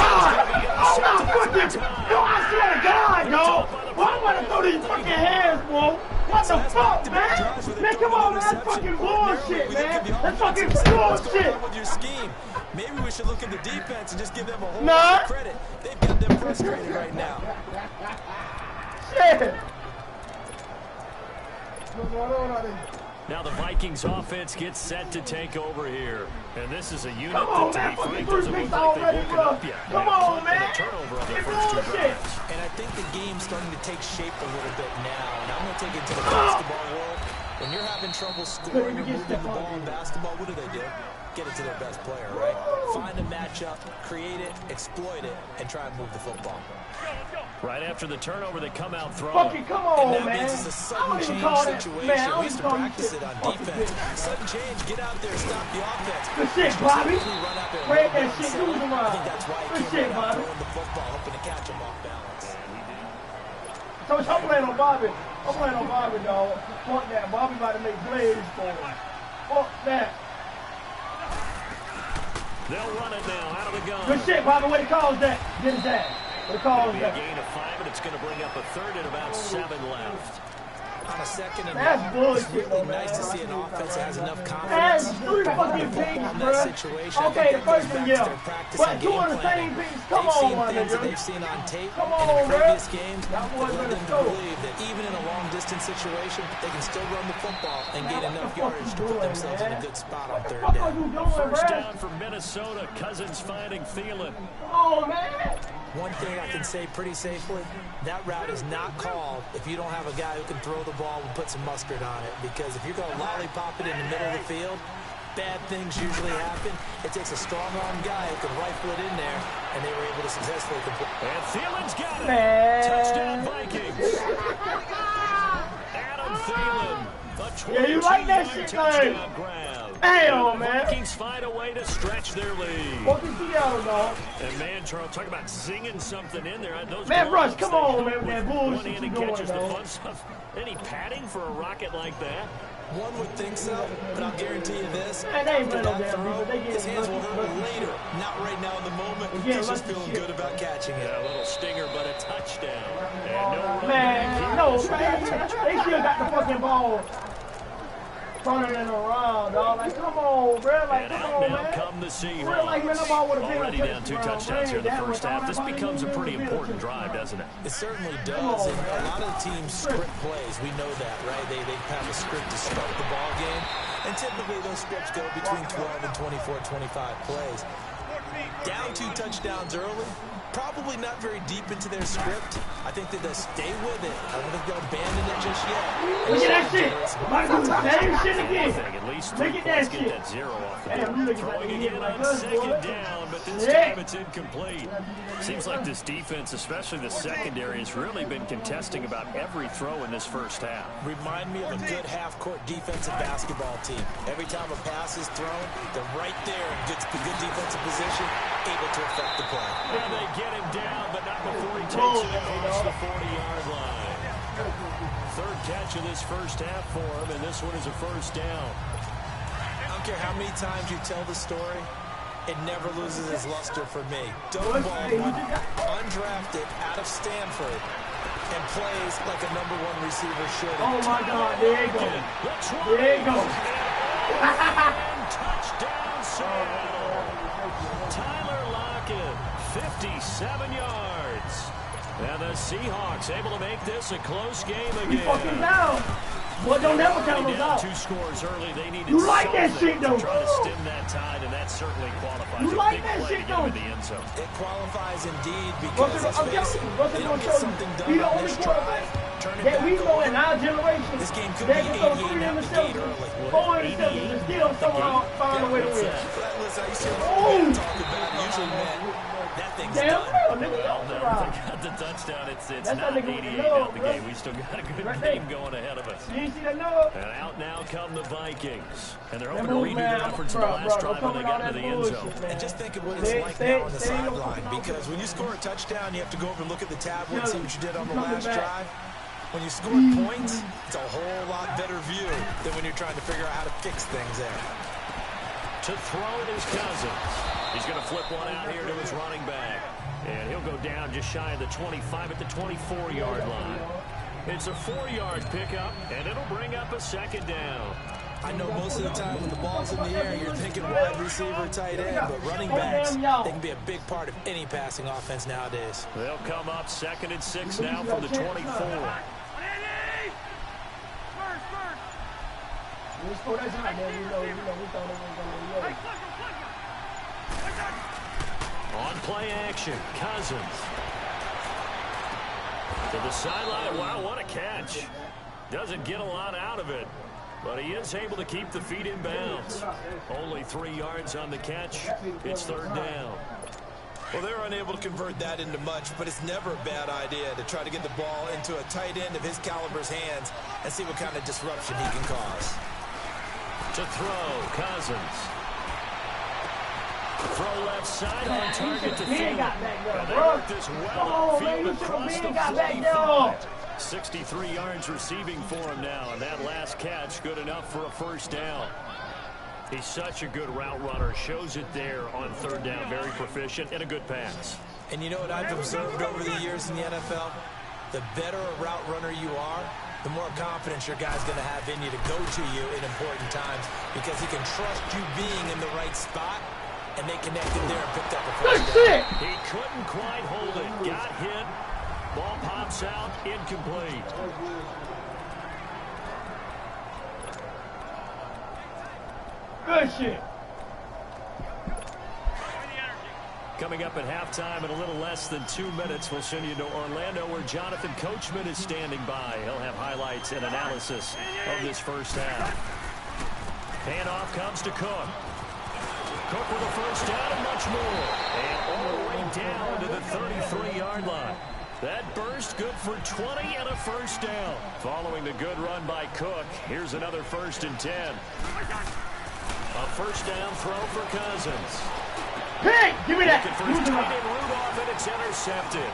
God. Oh, my fucking. Yo, I swear to God, yo. Why am I going to throw these fucking hands, bro? What the fuck, man? Man, come on, man. That's fucking bullshit, man. That's fucking bullshit. With your scheme. Maybe we should look at the defense and just give them a whole lot of credit. They've got them frustrated right now. Shit. Now the Vikings offense gets set to take over here. And this is a unit Come on, that, man. to be frank, Fucking doesn't three look picks like they've already, woken bro. up yet. Come They on, had man. a turnover on their Give me first 2 that shit. drives. And I think the game's starting to take shape a little bit now. And I'm going to take it to the basketball world. When you're having trouble scoring or moving the ball in basketball, what do? Get it to their best player, right? Find a matchup, create it, exploit it, and try and move the football. Right after the turnover, they come out throwing. Fucking come on, And that man. means it's a sudden change situation. We used to practice it on defense. Sudden change, get out there, stop the offense. Good shit, Bobby. Run out there, Break that shit, use them I out. think that's why he Good came shit, right out Bobby. throwing the football, hoping to catch him off balance. So I'm playing on Bobby. I'm playing on Bobby, dog. Fuck that. Bobby about to make plays for him. Fuck that. They'll run it now out of the gun. Good shit, Bobby. What he calls that? Get his ass. What he calls It'll be a that? gain of 5, and it's going to bring up a third and about 7 left. On a second and That's long, bullshit, it's really man. nice to see an offense that has enough That's confidence. 3 fucking pings, bro. Okay, the first one, yeah. But 2 of the same pings. Come on, my things that nigga. they've seen on tape Come and on, in bro. previous games That that boy's led gonna them to go. believe that even in a long-distance situation, they can still run the football and gain enough yardage to put themselves in a good spot on third What are you down. doing, First bro? down for Minnesota. Cousins finding Thielen. Come on, man. One thing I can say pretty safely, that route is not called if you don't have a guy who can throw the ball and put some mustard on it. Because if you're going to lollipop it in the middle of the field, bad things usually happen. It takes a strong-arm guy who can rifle it in there, and they were able to successfully complete. And Thielen's got it. Man. Touchdown Vikings. Adam Thielen. Yeah, you like that shit, touchdown man. grab. Damn, The man. Vikings find a way to stretch their lead. Fucking Seattle, dog. And man, Charles, talk about zinging something in there. Those Man, gloves, Russ, come they on, help man, with that bullshit one-handed you doing, catches, the dog. fun stuff. Any padding for a rocket like that? One would think so, but I'll guarantee you this. Man, they ain't After playing no that damn throw, defense. They his getting hands will lucky, hurt lucky later. shit. Not right now in the moment. They getting He's just lucky feeling shit. good about catching it. Yeah, a little stinger, but a touchdown. And no run back Man, here no, this man. quarter. They still got the fucking ball turning it around, dog. Like, come on, bro. Like, And come out on, now man. come the Real, like, man, Seahawks. that ball would've been Already a down 2 touchdown. touchdowns here in the Man, first half. This that becomes a would've pretty been a important touchdown. drive, doesn't it? It certainly does, and a lot of the teams script plays. We know that, right? They have a script to start the ball game, and typically those scripts go between 12 and 24, 25 plays. Down 2 touchdowns early, probably not very deep into their script. I think that they'll stay with it. I don't think they'll abandon it just yet. Look at that shit. Might do the same shit again. Anything, at least 3 Look at points that get shit. that 0 off the Damn, board. you looking Throwing like a again hit like on us, second boy. down, but this Yeah. time it's incomplete. Seems like this defense, especially the secondary, has really been contesting about every throw in this first half. Remind me of a good half-court defensive basketball team. Every time a pass is thrown, they're right there in good defensive position, able to affect the play. And they get him down, but not before he takes it across the 40-yard line. Third catch of this first half for him, and this one is a first down. I don't care how many times you tell the story, it never loses its luster for me. Doug Baldwin, undrafted out of Stanford, and plays like a #1 receiver should. Oh, my God. There you go. There you go. And touchdown, Seattle. Tyler Lockett, 57 yards. And the Seahawks able to make this a close game again. We fucking down. Boy, don't never count us out. 2 scores early. They needed you like that shit, though. to try to stem that tide, and that certainly qualifies. You like that shit, though. The end zone. It qualifies indeed because let's face it, they don't get something done on this drive. Turn it back we know in our generation, this game could be 88 out the gate early. 4 interceptions and still somehow find a way to win. Listen, I used to hear talk about usually that thing's done. They got the touchdown. It's not 88 out the game. We still got a good game going ahead of us. You see that number? And out now come the Vikings. And they're hoping to redo their efforts in the last drive when they got into the end zone. And just think of what it's like now on the sideline. Because when you score a touchdown, you have to go over and look at the tablet and see what you did on the last drive. When you score points, it's a whole lot better view than when you're trying to figure out how to fix things there. To throw it is Cousins. He's going to flip one out here to his running back. And he'll go down just shy of the 25 at the 24-yard line. It's a 4-yard pickup, and it'll bring up a second down. I know most of the time when the ball's in the air, you're thinking wide receiver, tight end, but running backs, they can be a big part of any passing offense nowadays. They'll come up 2nd and 6 now from the 24. We score that time, man. We thought it was going to be on play action, Cousins. To the sideline. Wow, what a catch. Doesn't get a lot out of it, but he is able to keep the feet in bounds. Only 3 yards on the catch. It's 3rd down. Well, they're unable to convert that into much, but it's never a bad idea to try to get the ball into a tight end of his caliber's hands and see what kind of disruption he can cause. To throw, Cousins. Throw left side on target to Field. And they work this well upfield across the 40. 63 yards receiving for him now, and that last catch good enough for a 1st down. He's such a good route runner. Shows it there on 3rd down. Very proficient and a good pass. And you know what I've observed over the years in the NFL? The better a route runner you are, the more confidence your guy's going to have in you to go to you in important times because he can trust you being in the right spot, and they connected there and picked up a 1st down. He couldn't quite hold it. Got hit. Ball pops out. Incomplete. Good shit. Coming up at halftime in a little less than 2 minutes, we'll send you to Orlando where Jonathan Coachman is standing by. He'll have highlights and analysis of this 1st half. Handoff comes to Cook. Cook with a 1st down and much more. And all the way down to the 33-yard line. That burst good for 20 and a 1st down. Following the good run by Cook, here's another 1st and 10. A 1st down throw for Cousins. Pick! Give me that! Looking for his tight end Rudolph, and it's intercepted.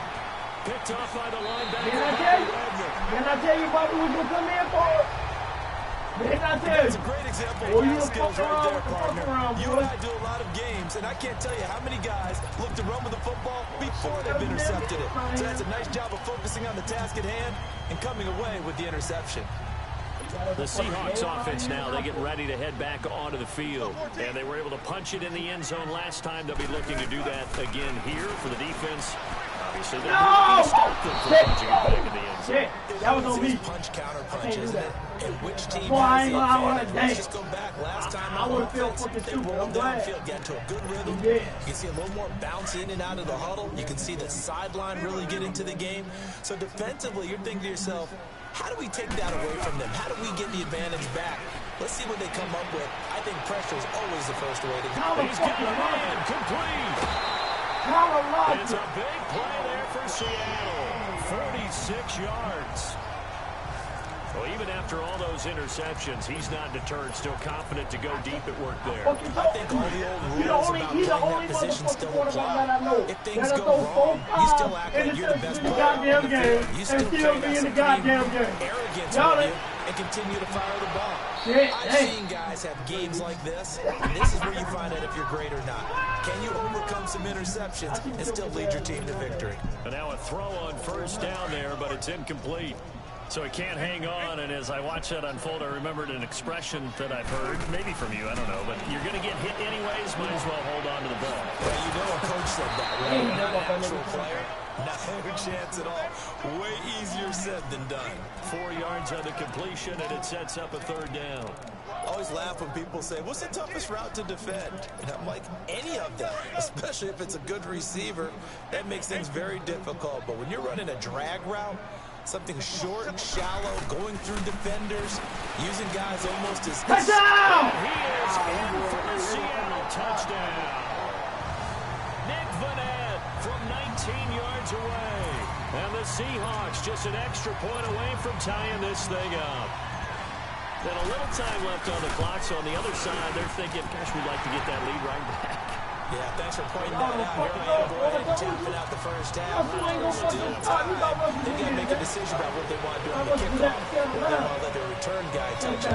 Picked off by the linebacker. Can I tell you Bobby was going to come in for? Didn't I tell you? That's a great example of your skills right there, partner. You and I do a lot of games, and I can't tell you how many guys look to run with the football before they've intercepted it. So that's a nice job of focusing on the task at hand and coming away with the interception. The Seahawks offense now, they get ready to head back onto the field. And they were able to punch it in the end zone last time. They'll be looking to do that again here for the defense. Obviously, they're going to stop them from punching it back in the end zone. That was on me. Punch counter punch, isn't it? And which team Boy, I has ain't the gonna lie, advantage? Let's just go back. Last time I would feel fucking they stupid. rolled I'm glad. downfield, got into a good rhythm. Yes. You can see a little more bounce in and out of the huddle. You can see the sideline really get into the game. So defensively, you're thinking to yourself, how do we take that away from them? How do we get the advantage back? Let's see what they come up with. I think pressure is always the first way to go. He's got a man complete. It's a big play there for Seattle. 46 yards. Well, even after all those interceptions, he's not deterred, still confident to go deep at work there. I think all the old rules about playing that position still apply. If things go wrong, you still act like you're the best player on the field. You still play that supreme arrogance with you and continue to fire the ball. I've seen guys have games like this, and this is where you find out if you're great or not. Can you overcome some interceptions and still lead your team to victory? And now a throw on 1st down there, but it's incomplete. So he can't hang on, and as I watch that unfold, I remembered an expression that I've heard, maybe from you, I don't know, but you're going to get hit anyways, might as well hold on to the ball. Well, you know a coach said that, right? Not an actual player. No chance at all. Way easier said than done. 4 yards on the completion, and it sets up a third down. I always laugh when people say, what's the toughest route to defend? And I'm like, any of them, especially if it's a good receiver. That makes things very difficult. But when you're running a drag route, something short, shallow, going through defenders, using guys almost as... Touchdown! He is in for the Seattle touchdown. Nick Vanette from 19 yards away. And the Seahawks just an extra point away from tying this thing up. Then a little time left on the clock, so on the other side, they're thinking, gosh, we'd like to get that lead right back. Yeah, thanks for pointing that out. Here I am going and tapping out the first half. Still time. They got to make a decision about what they want to do on the kickoff. They want to let their return guy touch it.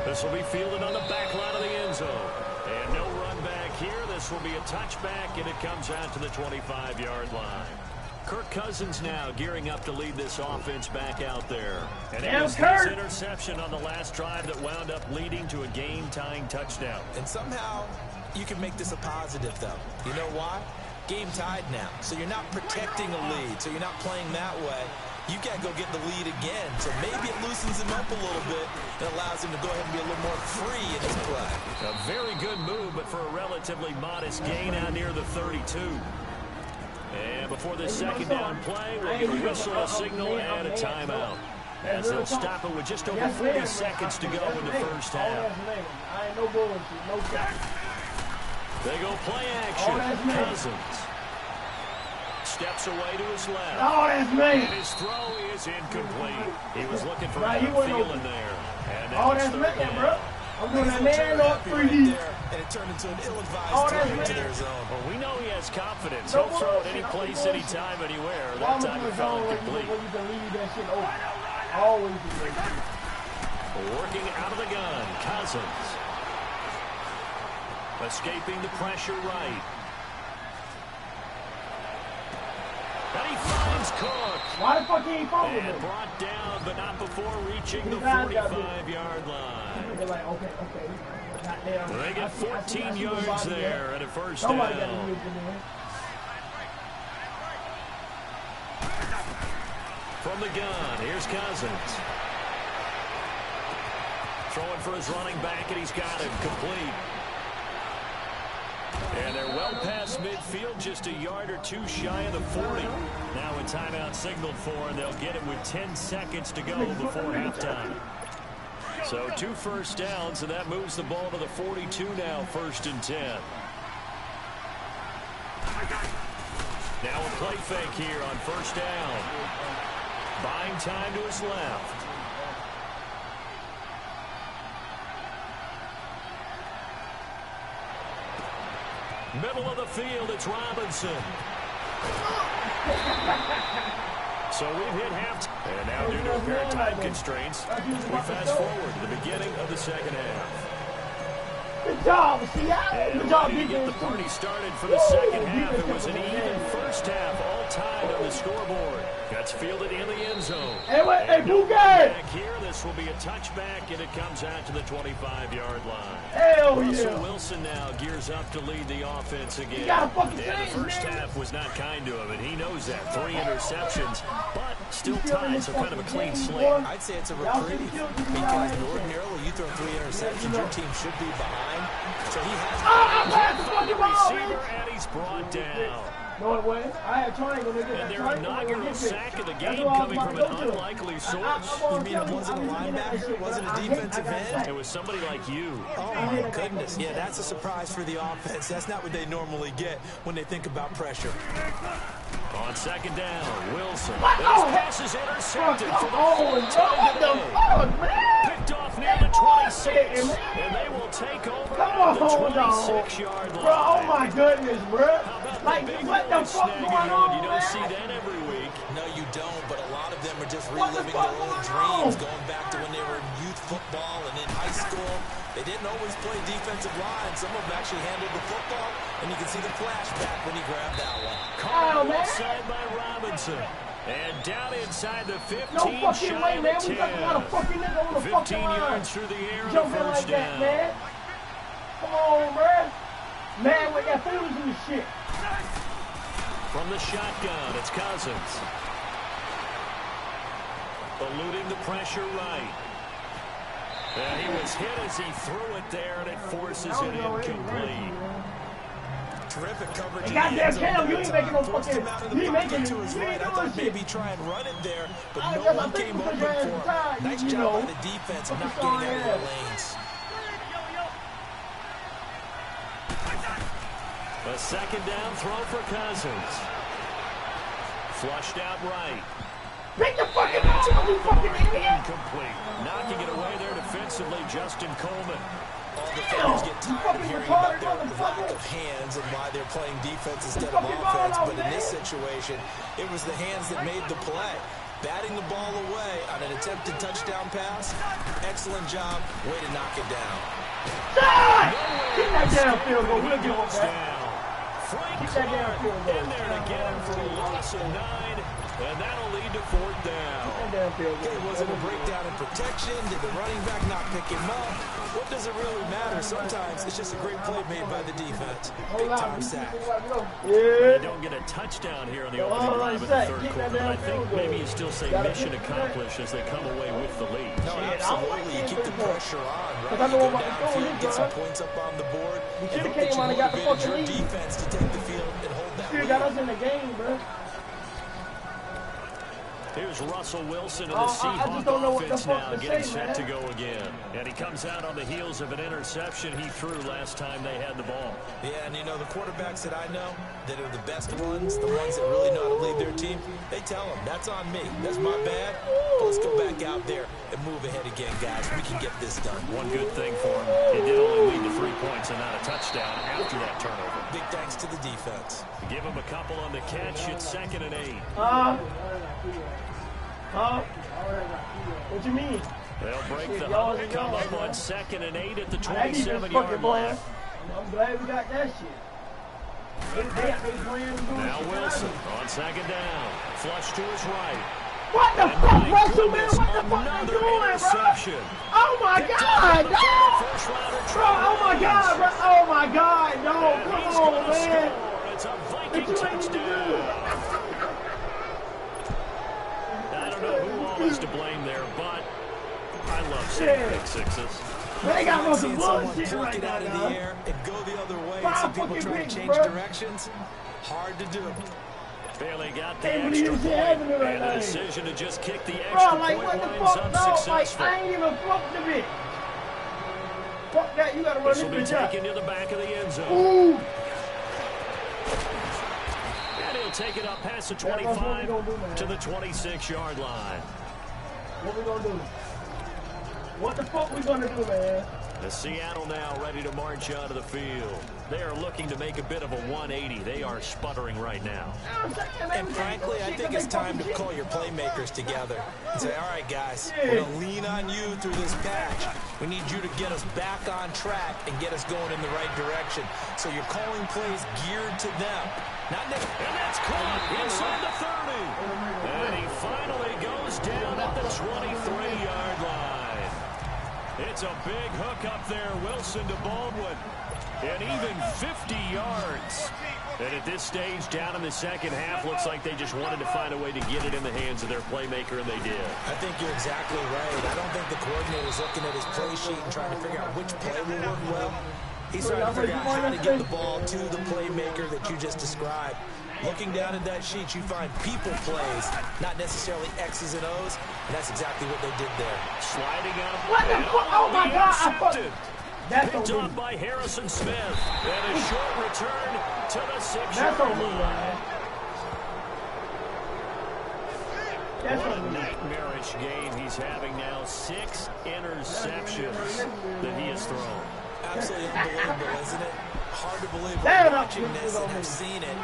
This will be fielded on the back line of the end zone. And no run back here. This will be a touchback, and it comes out to the 25-yard line. Kirk Cousins now gearing up to lead this offense back out there. And it was his interception on the last drive that wound up leading to a game-tying touchdown. And somehow you can make this a positive, though. You know why? Game tied now. So you're not protecting a lead. So you're not playing that way. You got to go get the lead again. So maybe it loosens him up a little bit and allows him to go ahead and be a little more free in his play. A very good move, but for a relatively modest gain out near the 32. And before this second down play, we'll get a whistle, a signal, and a timeout. As they'll stop it with just over 40 seconds to go in the first half. I ain't no bullshit, no doubt. They go play action. Cousins steps away to his left. Oh, that's me. And his throw is incomplete. He was looking for a feeling there. And oh, that's me, bro. I'm doing that man on 3D. And it turned into an ill-advised throw into their zone. Well, we know he has confidence. He'll throw it any place, anytime, anywhere. That time it fell incomplete. You can leave that shit open. Always be ready. Working out of the gun, Cousins. Escaping the pressure right. And he finds Cook. Why the fuck he ain't fumbling? And brought down, but not before reaching the 45-yard line. They're like, okay. They get 14 yards there at a first down. From the gun, here's Cousins. Throwing for his running back, and he's got it complete. And they're well past midfield, just a yard or two shy of the 40. Now a timeout signaled for, and they'll get it with 10 seconds to go before halftime. So 2 first downs, and that moves the ball to the 42 now, 1st and 10. Now a play fake here on 1st down. Buying time to his left. Middle of the field, it's Robinson. So we've hit halftime. And now due to apparent time constraints, we fast forward to the beginning of the second half. Good job, Seattle. Good job, to get the party started for the second half. It was an even first half, all tied on the scoreboard. Gets fielded in the end zone. Hey, Boogie! Back here, this will be a touchback, and it comes out to the 25-yard line. Hell yeah! Russell Wilson now gears up to lead the offense again. The first half was not kind to him, and he knows that. 3 interceptions, but still tied, so kind of a clean slate. I'd say it's a reprieve because ordinarily you throw 3 interceptions, your team should be behind. So he has the receiver, and he's brought down. No, it wasn't. I had triangle. And their inaugural sack of the game coming from an unlikely source. You mean it wasn't a linebacker? It wasn't a defensive end? It was somebody like you. Oh, my goodness. Yeah, that's a surprise for the offense. That's not what they normally get when they think about pressure. On second down, Wilson. His pass is intercepted for the fourth time today. Picked off near the 26, and they will take over at the 26-yard line. Bro, oh my goodness, bro. Like, what the fuck going on, You don't see that every week. No, you don't, but a lot of them are just reliving their old dreams, going back to when they were in youth football and in high school. They didn't always play defensive line. Some of them actually handled the football, and you can see the flashback when he grabbed that one. Caught outside by Robinson. And down inside the 15, no fucking shy way, of man. the We got a 10. lot of fucking nigga on the 15 fucking line. yards through the air and a Jumping first like that, down. man. Come on, bruh. Man with that foolishness shit. From the shotgun, it's Cousins. Eluding the pressure right. And he was hit as he threw it there, and it forces it incomplete. Terrific coverage. Goddamn Cam, you ain't making no fucking. You ain't making to his right. I thought maybe try and run it there, but no one came open for him. Nice job by the defense of not getting out of their lanes. A second down throw for Cousins. Flushed out right. Pick the fucking ball up, you fucking idiot! Incomplete. Knocking it away there defensively, Justin Coleman. All defenders get tired of hearing about their lack of hands and why they're playing defense instead of offense, but in this situation, it was the hands that made the play. Batting the ball away on an attempted touchdown pass. Excellent job. Way to knock it down. Get that damn field goal. We'll give it back. Frank Get that damn field goal. in there again for a loss of 9, and that'll lead to 4th down. Okay, was it a breakdown in protection? Did the running back not pick him up? What does it really matter? Sometimes it's just a great play made by the defense. Big time sack. They don't get a touchdown here in the opening drive of the third quarter, but I think maybe you still say mission accomplished as they come away with the lead. No, absolutely. You keep the pressure on, right? You go downfield, get some points up on the board, and hope that you motivated your defense to take the field and hold that lead. Got us in the game, bro. Here's Russell Wilson and the Seahawks offense now getting set to go again. And he comes out on the heels of an interception he threw last time they had the ball. Yeah, and you know, the quarterbacks that I know that are the best ones, the ones that really know how to lead their team, they tell them, that's on me. That's my bad. But let's go back out there and move ahead again, guys. We can get this done. One good thing for him, it did only lead to 3 points and not a touchdown after that turnover. Big thanks to the defense. Give him a couple on the catch. It's 2nd and 8. What you mean? They'll break the huddle, come up on 2nd and 8 at the 27-yard line. I'm glad we got that shit. Now Wilson on 2nd down. Flush to his right. What the fuck, Russell, man? What the fuck are you doing, bro? Oh my God, no! Bro, oh my God, bro. Oh my God, no. Come on, man. It's a Viking touchdown. I don't know who all is to blame there, but I love seeing pick sixes. They got some bullshit right right out of now. the air and go the other way. Some people try to change directions. Hard to do. Bailey got the extra point, and the decision to just kick the extra bro, like, point what the winds fuck, no, unsuccessful. like, I ain't even fucked the bitch. Fuck that, you gotta run This will be this bitch taken to the back of the end zone. Ooh. And he'll take it up past the 25 to the 26-yard line. What we gonna do? What the fuck we gonna do, man? The Seattle now ready to march onto the field. They are looking to make a bit of a 180. They are sputtering right now. And frankly, I think it's time to call your playmakers together and say, all right, guys, we're going to lean on you through this patch. We need you to get us back on track and get us going in the right direction. So you're calling plays geared to them. And that's caught inside the 30. And he finally goes down at the 23-yard line. It's a big hook up there, Wilson to Baldwin. And even 50 yards. And at this stage, down in the second half, looks like they just wanted to find a way to get it in the hands of their playmaker, and they did. I think you're exactly right. I don't think the coordinator's looking at his play sheet and trying to figure out which play will work well. He's trying to figure out how to get the ball to the playmaker that you just described. Looking down at that sheet, you find people plays, not necessarily X's and O's, and that's exactly what they did there. Sliding out. What the fuck? Oh my God! Picked up by Harrison Smith. And a short return to the 6-yard line. What a nightmarish game he's having now. 6 interceptions that he has thrown. Absolutely unbelievable, isn't it? Hard to believe we're watching this and have seen it.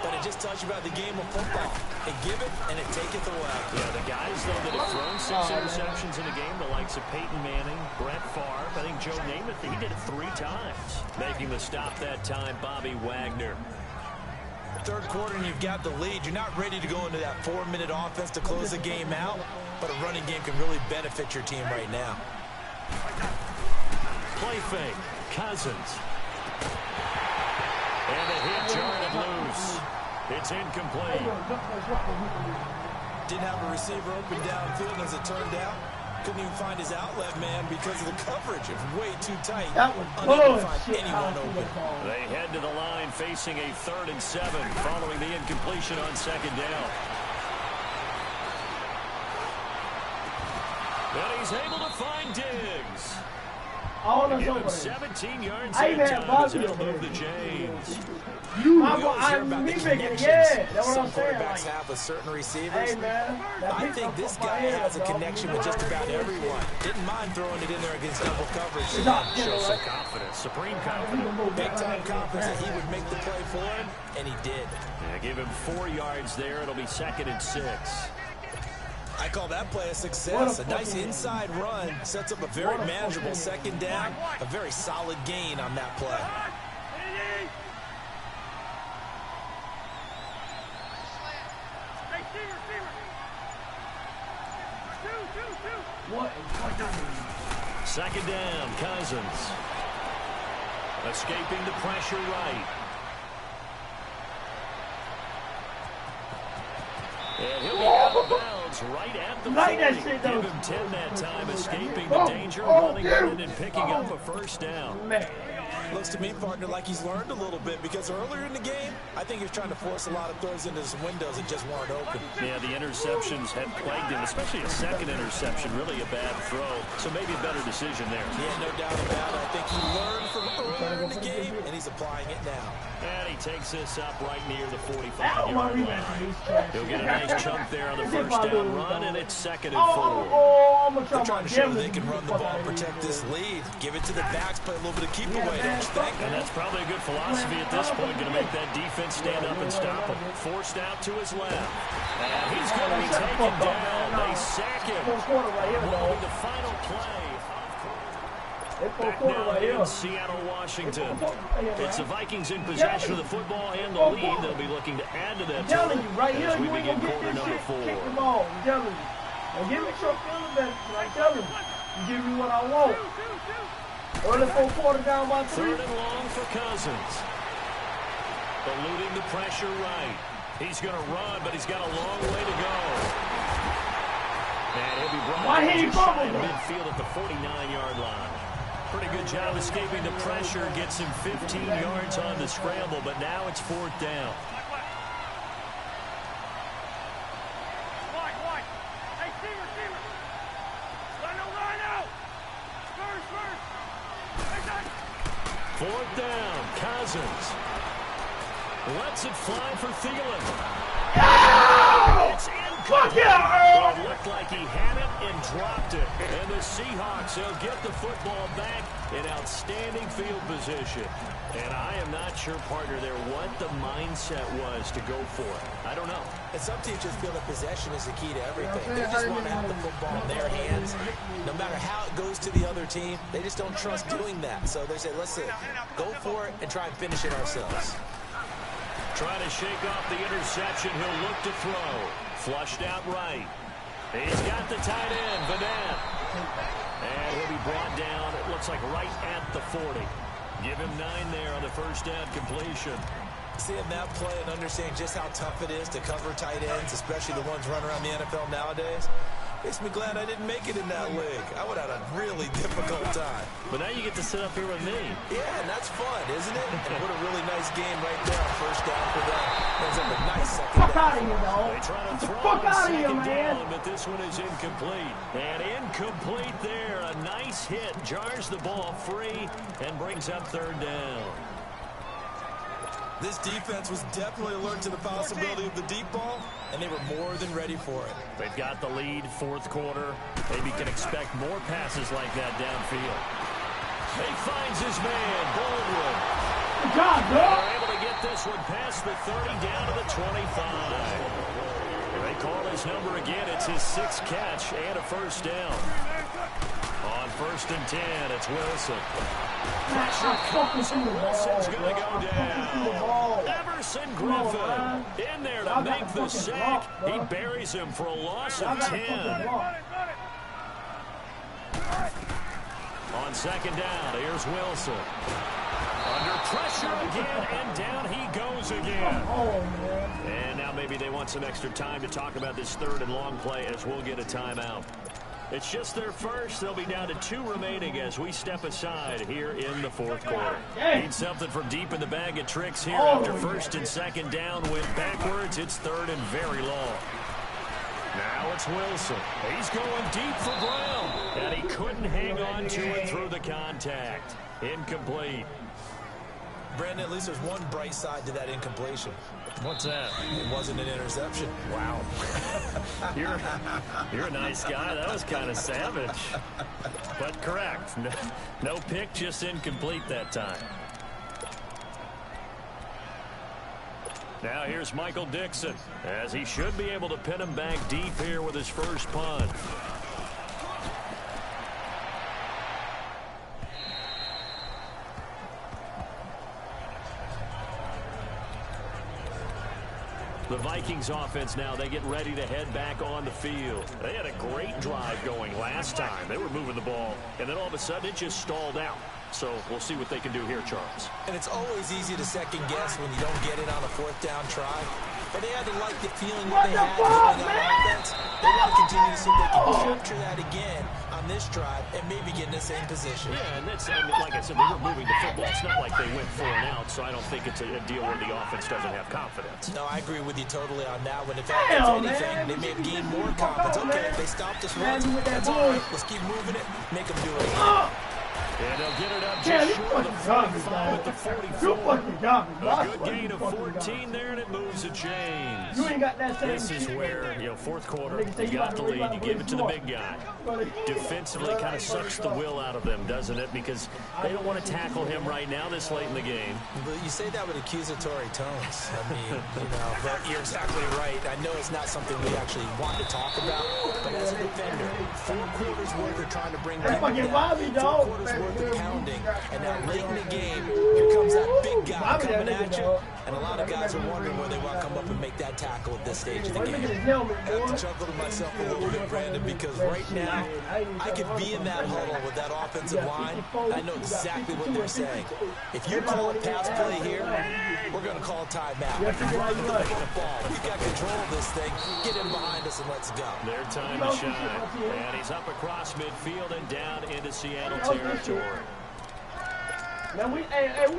but it just tells you about the game of football. It give it, and it taketh away. Yeah, the guys, though, that have thrown 6 interceptions in a game, the likes of Peyton Manning, Brett Favre, I think Joe Namath, he did it 3 times. Making the stop that time, Bobby Wagner. Third quarter, and you've got the lead. You're not ready to go into that 4-minute offense to close the game out, but a running game can really benefit your team right now. Play fake, Cousins. And a hit jarred loose. It's incomplete. Didn't have a receiver open downfield, as it turned out. Couldn't even find his outlet man because of the coverage. It was way too tight. Unable to find anyone open. They head to the line facing a 3rd and 7 following the incompletion on 2nd down. And he's able to find Diggs. Give him 17 yards that time as he'll move the chains. I'm making that's what I'm saying. Quarterbacks have with certain receivers. Hey, man, I think this guy has a connection with just about everyone. Didn't mind throwing it in there against double coverage. Shows some confidence, supreme confidence. Big-time confidence that he would make the play for him, and he did. Yeah, give him 4 yards there. It'll be 2nd and 6. I call that play a success. A nice inside run sets up a very manageable 2nd down. A very solid gain on that play. What? 2nd down, Cousins. Escaping the pressure right. And he'll be out of bounds right at the 40. Give him 10 that time, escaping the danger, running in and picking up a 1st down. Man. Looks to me, partner, like he's learned a little bit, because earlier in the game, I think he was trying to force a lot of throws into some windows that just weren't open. Yeah, the interceptions had plagued him, especially a 2nd interception, really a bad throw. So maybe a better decision there. Yeah, no doubt about it. I think he learned from earlier in the game, and he's applying it now. And he takes this up right near the 45-yard line. He'll get a nice chunk there on the 1st down run, and it's 2nd and 4. They're trying to show that they can run the ball and protect this lead. Give it to the backs, play a little bit of keep away, don't you think? And that's probably a good philosophy at this point, going to make that defense stand up and stop him. Forced out to his left. And he's going to be taken down. They sack him. What will be the final play? Back now in Seattle, Washington. It's the Vikings in possession of the football and the lead. They'll be looking to add to that total as we begin quarter number 4. Kick the ball. I'm telling you. Don't give me your feelings that I'm telling you. You give me what I want. Early 4th quarter down by 3. 3rd and long for Cousins. Eluding the pressure right. He's going to run, but he's got a long way to go. And he'll be brought just shy of midfield at the 49-yard line. Pretty good job escaping the pressure. Gets him 15 yards on the scramble, but now it's 4th down. Fourth down, Cousins. Lets it fly for Thielen. It's incomplete. It looked like he had it and dropped it. And the Seahawks will get the football back in outstanding field position. And I am not sure, partner, there what the mindset was to go for it. I don't know. And some teachers feel that possession is the key to everything. They just want to have the football in their hands. No matter how it goes to the other team, they just don't trust doing that. So they say, listen, go for it and try and finish it ourselves. Trying to shake off the interception. He'll look to throw. Flushed out right. He's got the tight end, Vanette. And he'll be brought down, it looks like right at the 40. Give him 9 there on the 1st down completion. Seeing that play and understanding just how tough it is to cover tight ends, especially the ones running around the NFL nowadays, makes me glad I didn't make it in that league. I would have had a really difficult time. But now you get to sit up here with me. Yeah, and that's fun, isn't it? And what a really nice game right there. 1st down for them. Ends up a nice 2nd down. Fuck out of here, dog. They try to throw Fuck out of here, 2nd man. down, but this one is incomplete. And incomplete there. A nice hit. Jars the ball free and brings up 3rd down. This defense was definitely alert to the possibility of the deep ball, and they were more than ready for it. They've got the lead, 4th quarter. Maybe can expect more passes like that downfield. He finds his man, Baldwin. Good job, dog. They're able to get this one past the 30 down to the 25. They call his number again. It's his 6th catch and a first down. On 1st and 10, it's Wilson. Pressure comes, and Wilson's going to go down. Everson Griffin in there to make the sack. He buries him for a loss of 10. On 2nd down, here's Wilson. Under pressure again, and down he goes again. And now maybe they want some extra time to talk about this 3rd and long play as we'll get a timeout. It's just their first. They'll be down to 2 remaining as we step aside here in the 4th quarter. Need something from deep in the bag of tricks here after 1st and 2nd down. Went backwards. It's 3rd and very long. Now it's Wilson. He's going deep for Brown. And he couldn't hang on to it through the contact. Incomplete. Brandon, at least there's one bright side to that incompletion. What's that? It wasn't an interception. Wow. You're a nice guy. That was kind of savage. But correct. No pick, just incomplete that time. Now here's Michael Dixon, as he should be able to pin him back deep here with his first punt. The Vikings offense now, they get ready to head back on the field. They had a great drive going last time. They were moving the ball, and then all of a sudden it just stalled out. So we'll see what they can do here, Charles. And it's always easy to second guess when you don't get it on a 4th down try. But they had to like the feeling that they had going on offense. They want to continue to see if they can capture that again on this drive and maybe get in the same position. Yeah, and that's, I mean, like I said, they were moving the football. It's not like they went 4 and out, so I don't think it's a deal where the offense doesn't have confidence. No, I agree with you totally on that one. If anything, they may have gained more confidence. Okay, if they stop this run, that's all right. Let's keep moving it. Make them do it again. And they'll get it up just short of the 45 at the 44. A good gain of 14 there, and it moves the chains. You ain't got that same This is where, you know, 4th quarter, you got the lead, you give it to the big guy. Defensively kind of sucks the will out of them, doesn't it? Because they don't want to tackle him right now this late in the game. But you say that with accusatory tones. I mean, you know, but you're exactly right. I know it's not something we actually want to talk about, but as a defender, 4 quarters worth of trying to bring people down, 4 quarters worth of pounding, and now late in the game, here comes that big guy coming at you, and a lot of guys are wondering where they want to come up and make that tackle at this stage of the game. I have to chuckle to myself a little bit, Brandon, because right now, I could be in that huddle with that offensive line, and I know exactly what they're saying. If you call a pass play here, we're going to call a timeout. Run the football. We've got control of this thing. Get him behind us and let's go. Their time to shine. And he's up across midfield and down into Seattle territory. Now we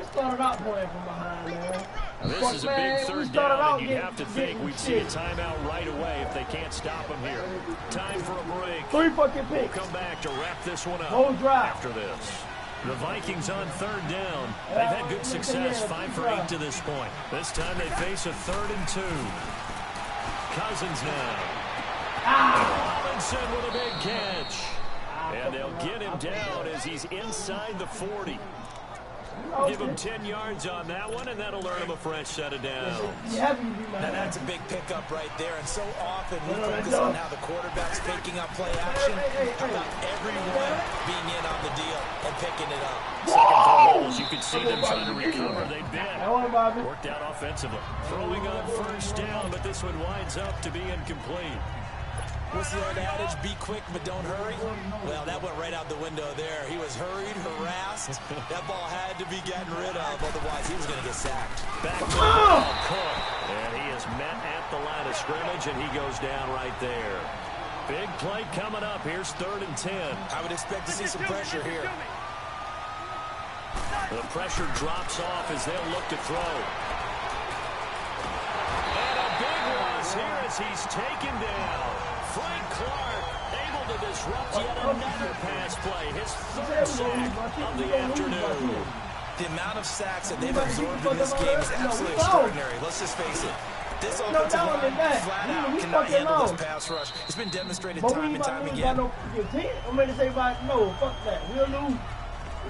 started out playing from behind, man. Now this is a big 3rd down, and you'd have to think we'd see a timeout right away if they can't stop him here. Time for a break. 3 fucking picks. We'll come back to wrap this one up after this. The Vikings on 3rd down. They've had good success, 5 for 8 to this point. This time they face a 3rd and 2. Cousins now. Robinson with a big catch. And they'll get him down as he's inside the 40. Give him 10 yards on that one, and that'll earn him a fresh set of downs. Now that's a big pickup right there, and so often we focus on how the quarterback's picking up play action. How about everyone being in on the deal and picking it up? Second goals, you could see them trying to recover. They bit. Worked out offensively. Throwing on 1st down, but this one winds up to be incomplete. What's the old adage? Be quick, but don't hurry. Well, that went right out the window there. He was hurried, harassed. That ball had to be gotten rid of, otherwise he was going to get sacked. Back to the ball, Cook. And he is met at the line of scrimmage, and he goes down right there. Big play coming up. Here's 3rd and 10. I would expect to see some pressure here. The pressure drops off as they'll look to throw. And a big loss here as he's taken down. Frank Clark able to disrupt yet another pass play. His 3rd sack of the afternoon. The amount of sacks that they've absorbed in this game is absolutely extraordinary. Let's just face it. This offensive line flat out cannot handle this pass rush. It's been demonstrated time and time again. I'm ready to say, no, fuck that. We'll lose.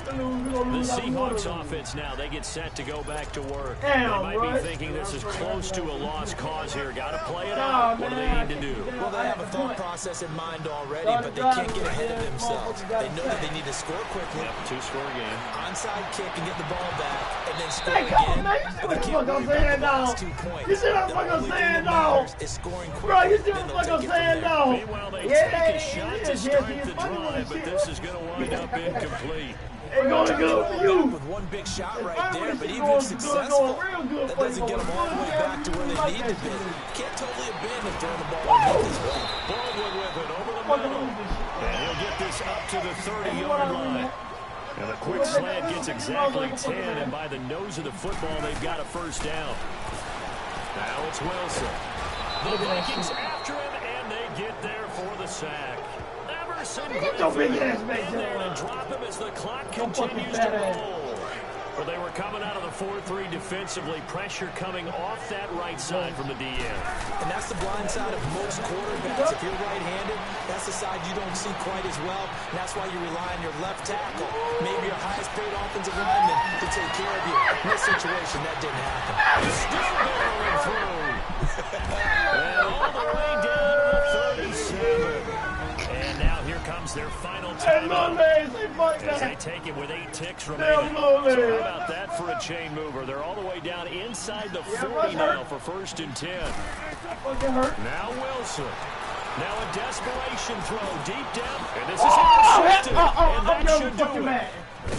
The Seahawks offense now, they get set to go back to work. Damn, they might be thinking this is close to a lost cause here. Got to play it out. What do they need to do? Well, they have a thought process in mind already, but they can't get ahead of themselves. They know that they need to score quickly. Yep, two-score game. Onside kick and get the ball back, and then score Hey, come on, again. man. You see But they what the can't fuck worry I'm about saying, the last 2 dog? points. You see what The the fuck I'm only thing saying, that dog? matters is scoring quickly. Bro, you see Then what the they'll fuck I'm take it from saying, there. dog? Meanwhile, they Yeah, take a shot to start the it's funny when drive, but shit- this is going to wind up incomplete. It's going to go for you. With one big shot It's right funny there, when but shit even going- if successful, real good that for doesn't you. get them all the way back to where they Like need to that be. shit. Can't totally abandon throwing the ball underneath as well. Baldwin with it over the Fucking middle. lose this shit. And he'll get this up to the You know what 30-yard I mean? line. And the quick slant gets exactly 10, and by the nose of the football, they've got a first down. Now it's Wilson. The Vikings after him, and they get there for the sack. Emerson Get your big ass back in there there. to drop him as the clock Your fucking continues fat to ass. roll. Well, they were coming out of the 4-3 defensively. Pressure coming off that right side from the DN. And that's the blind side of most quarterbacks. If you're right-handed, that's the side you don't see quite as well. And that's why you rely on your left tackle, maybe your highest-paid offensive lineman, to take care of you. In this situation, that didn't happen. Still barreling through. And all the way down to the 37. And now here comes their final Hey, little timeout. legs, they fuck As they that. take it with 8 ticks Damn, remaining. little So how legs. about that for a chain mover? They're all the way down inside the Yeah, 40 Russ hurt. now for 1st and 10. Fucking hurt. Now Wilson. Now a desperation throw deep down. And this is Oh, intercepted. And I'm that done should with do fucking it. Madden.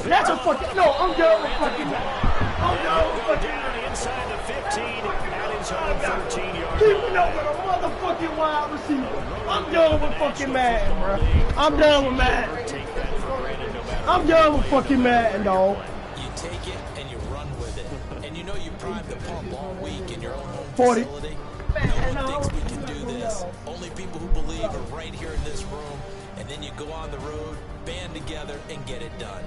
That's a fucking, no, I'm done with fucking Madden. I'm And done he'll with go fucking down Madden. inside the 15 at his own 13-yard Keeping line. up with a motherfucking wide receiver. I'm done with fucking Madden, bro. I'm done with Madden. Take that for granted no matter I'm done with fucking Madden, dog. You take it and you run with it. And you know you primed the pump all week in your own home 40. facility. No one thinks we can do this. Only people who believe are right here in this room. And then you go on the road, band together, and get it done.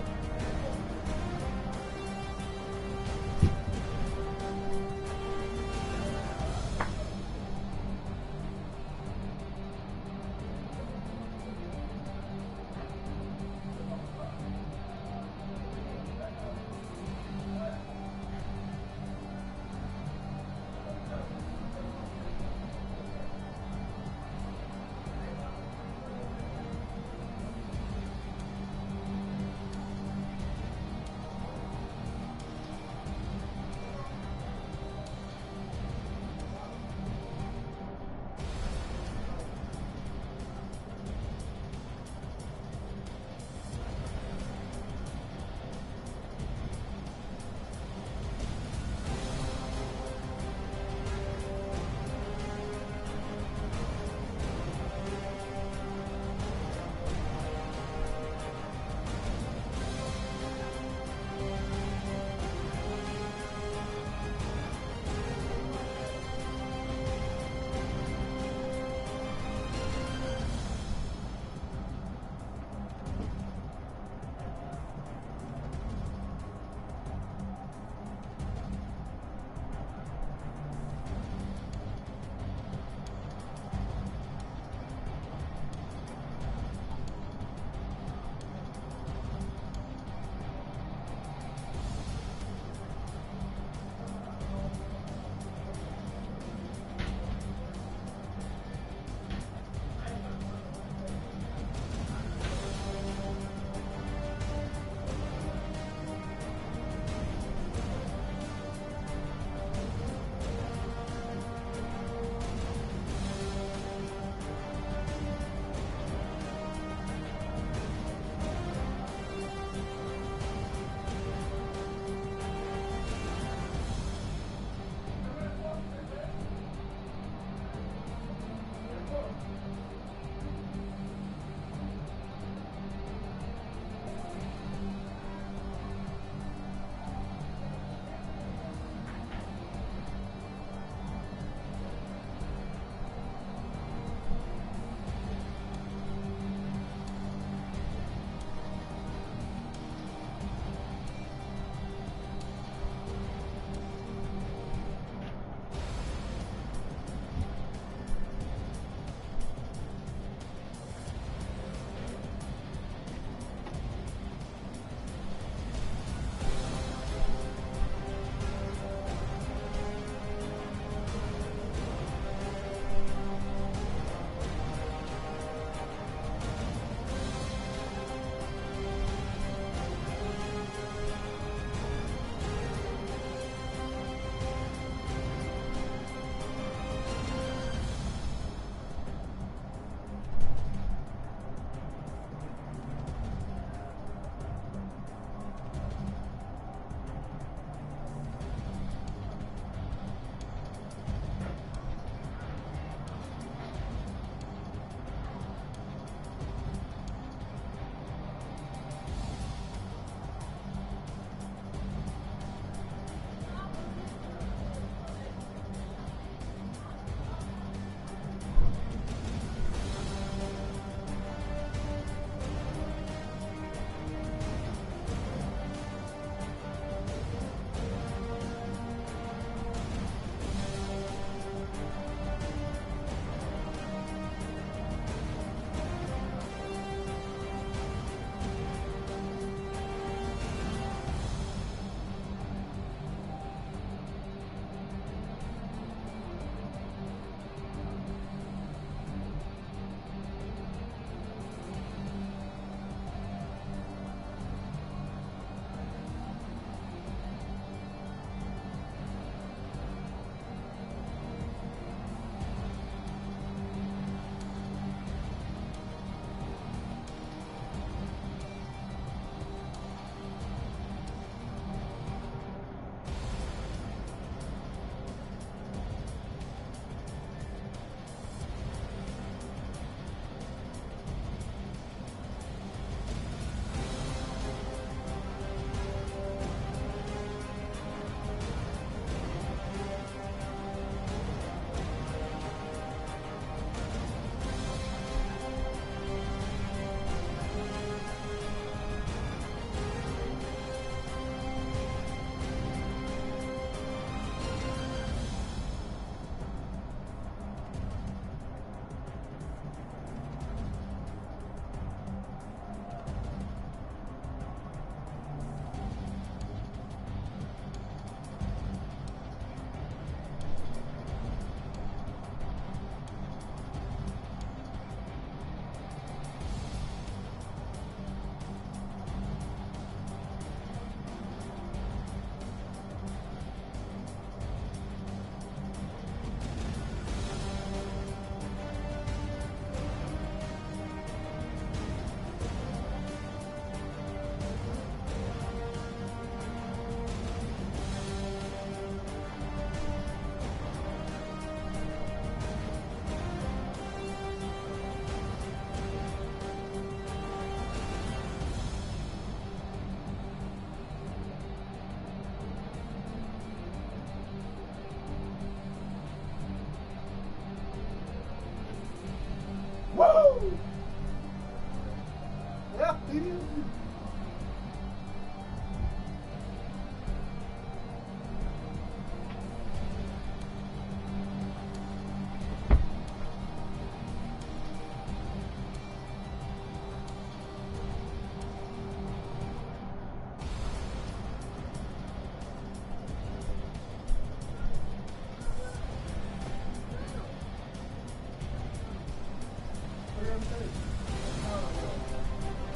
Yeah, it is.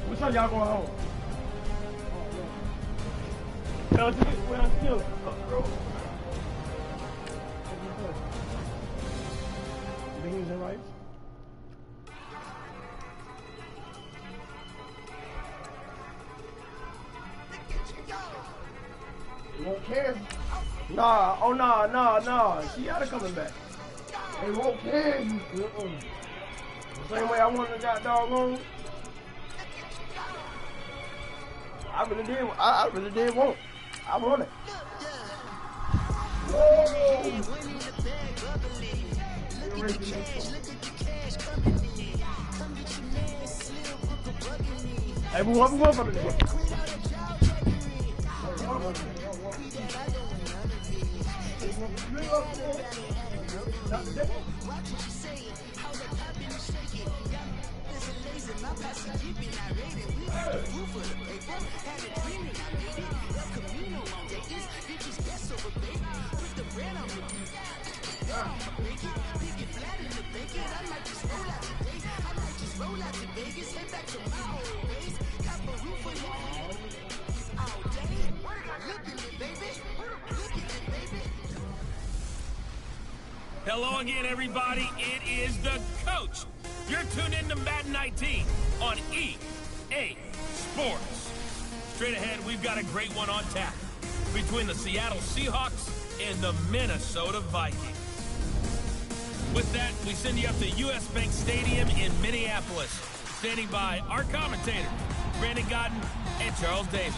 Which time y'all going home? Tell us where I'm still. Beans and rice. They won't care. Nah, oh nah. She oughta coming back. They won't care you. The same way I wanted to got doggone. I really did. I really did want. I want it. Hey, we want for the day. Hello again, everybody. It is the coach. You're tuned into Madden 19 on EA Sports. Straight ahead, we've got a great one on tap between the Seattle Seahawks and the Minnesota Vikings. With that, we send you up to US Bank Stadium in Minneapolis. Standing by our commentators, Brandon Godden and Charles Davis.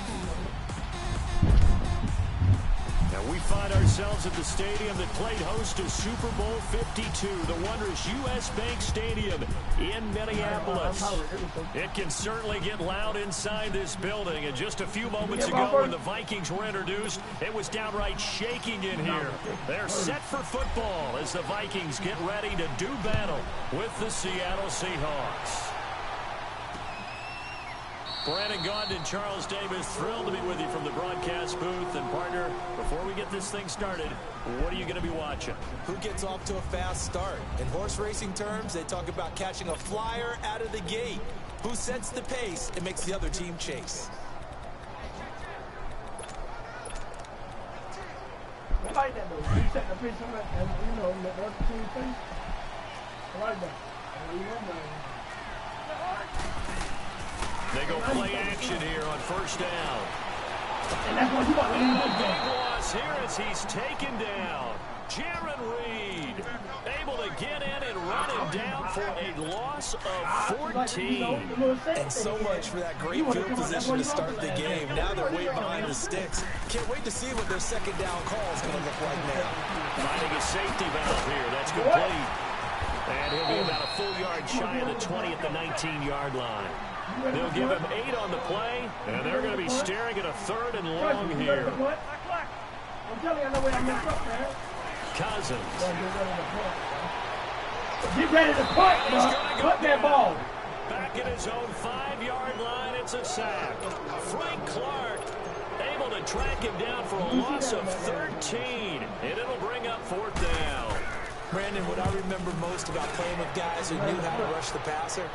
Now we find ourselves at the stadium that played host to Super Bowl 52, the wondrous US Bank Stadium in Minneapolis. It can certainly get loud inside this building, and just a few moments ago when the Vikings were introduced, it was downright shaking in here. They're set for football as the Vikings get ready to do battle with the Seattle Seahawks. Brandon Gaudin and Charles Davis, thrilled to be with you from the broadcast booth. And partner, before we get this thing started, what are you going to be watching? Who gets off to a fast start? In horse racing terms, they talk about catching a flyer out of the gate. Who sets the pace and makes the other team chase? I like that though. You set the pace on that, and you know, the other team pace. I like that. They go play action here on first down. And that's what you want to leave this Big game. loss here as he's taken down. Jaron Reed able to get in and run him down for a loss of 14. And so much for that great field position to start the game. Now they're way behind the sticks. Can't wait to see what their second down call is going to look like now. Finding a safety valve here. That's complete. And he'll be about a full yard shy of the 20 at the 19-yard line. They'll give him 8 on the play, and they're going to be staring at a 3rd and long here. I'm telling you, I know where I messed up, man. Cousins. Get ready to punt, bro. Punt that ball. Back at his own 5-yard line, it's a sack. Frank Clark able to track him down for a loss of 13, and it'll bring up 4th down. Brandon, what I remember most about playing with guys who knew how to rush the passer,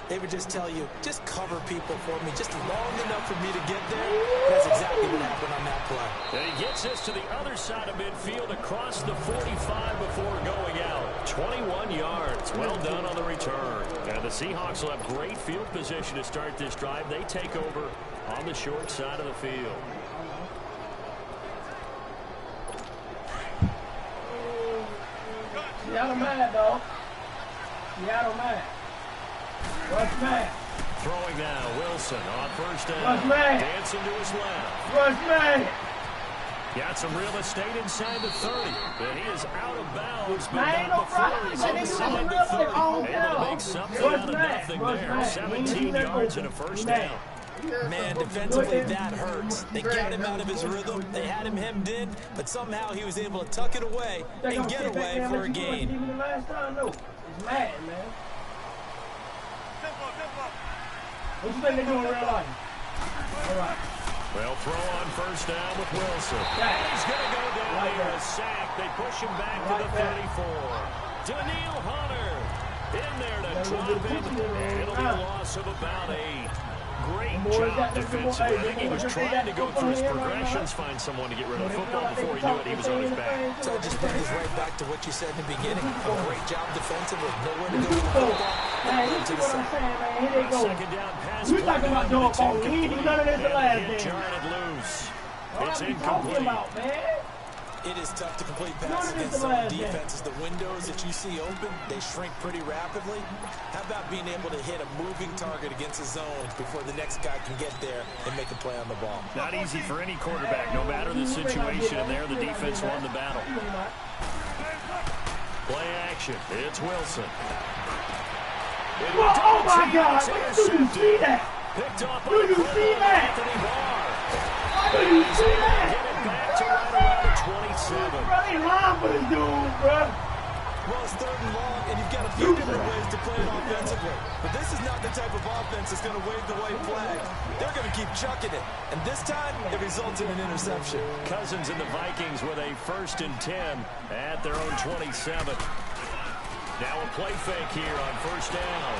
they would just tell you, just cover people for me, just long enough for me to get there. That's exactly what happened on that play. And he gets us to the other side of midfield across the 45 before going out. 21 yards. Well done on the return. And the Seahawks will have great field position to start this drive. They take over on the short side of the field. Seattle mad, dog. Seattle mad. Rush man. Throwing now, Wilson on first down. Rush man. Dancing to his left. Rush man. Got some real estate inside the 30. And he is out of bounds. But I ain't no problem. he's inside the 30. Able to make something out of nothing there. 17 yards and a first down. Man, defensively, that hurts. They got him out of his rhythm. They had him hemmed in, but somehow he was able to tuck it away and get away for a gain. It's mad, man. What you think they do in real life? All right. Well, throw on first down with Wilson. He's going to go down there. A sack. They push him back to the 34. Daniil Hunter in there to drop him. And it'll be a loss of about 8. Great job defensively. I think he was trying to go through his progressions, find someone to get rid of the football. Before he knew it, he was on his back. So it just brings us right back to what you said in the beginning. A great job defensively. Nowhere to go with the football. Man, you see what I'm saying, man? Here they go. Second down pass. We talking about doing ball. He ain't do none of this the last game. Jarred loose. What It's are you talking incomplete. about, man? It is tough to complete passes against some defenses. The windows that you see open, they shrink pretty rapidly. How about being able to hit a moving target against a zone before the next guy can get there and make a play on the ball? Not easy for any quarterback, no matter the situation. And there, the defense won the battle. Play action. It's Wilson. Oh, my God. Do you see that? Picked off Do you see that? Do you see that? Get it back to right around the 27. Bro, they lying for this dude, bro. Well, it's 3rd and long, and you've got a few different ways to play it offensively. But this is not the type of offense that's going to wave the white flag. They're going to keep chucking it. And this time, it results in an interception. Cousins and the Vikings with a 1st and 10 at their own 27. Now a play fake here on first down.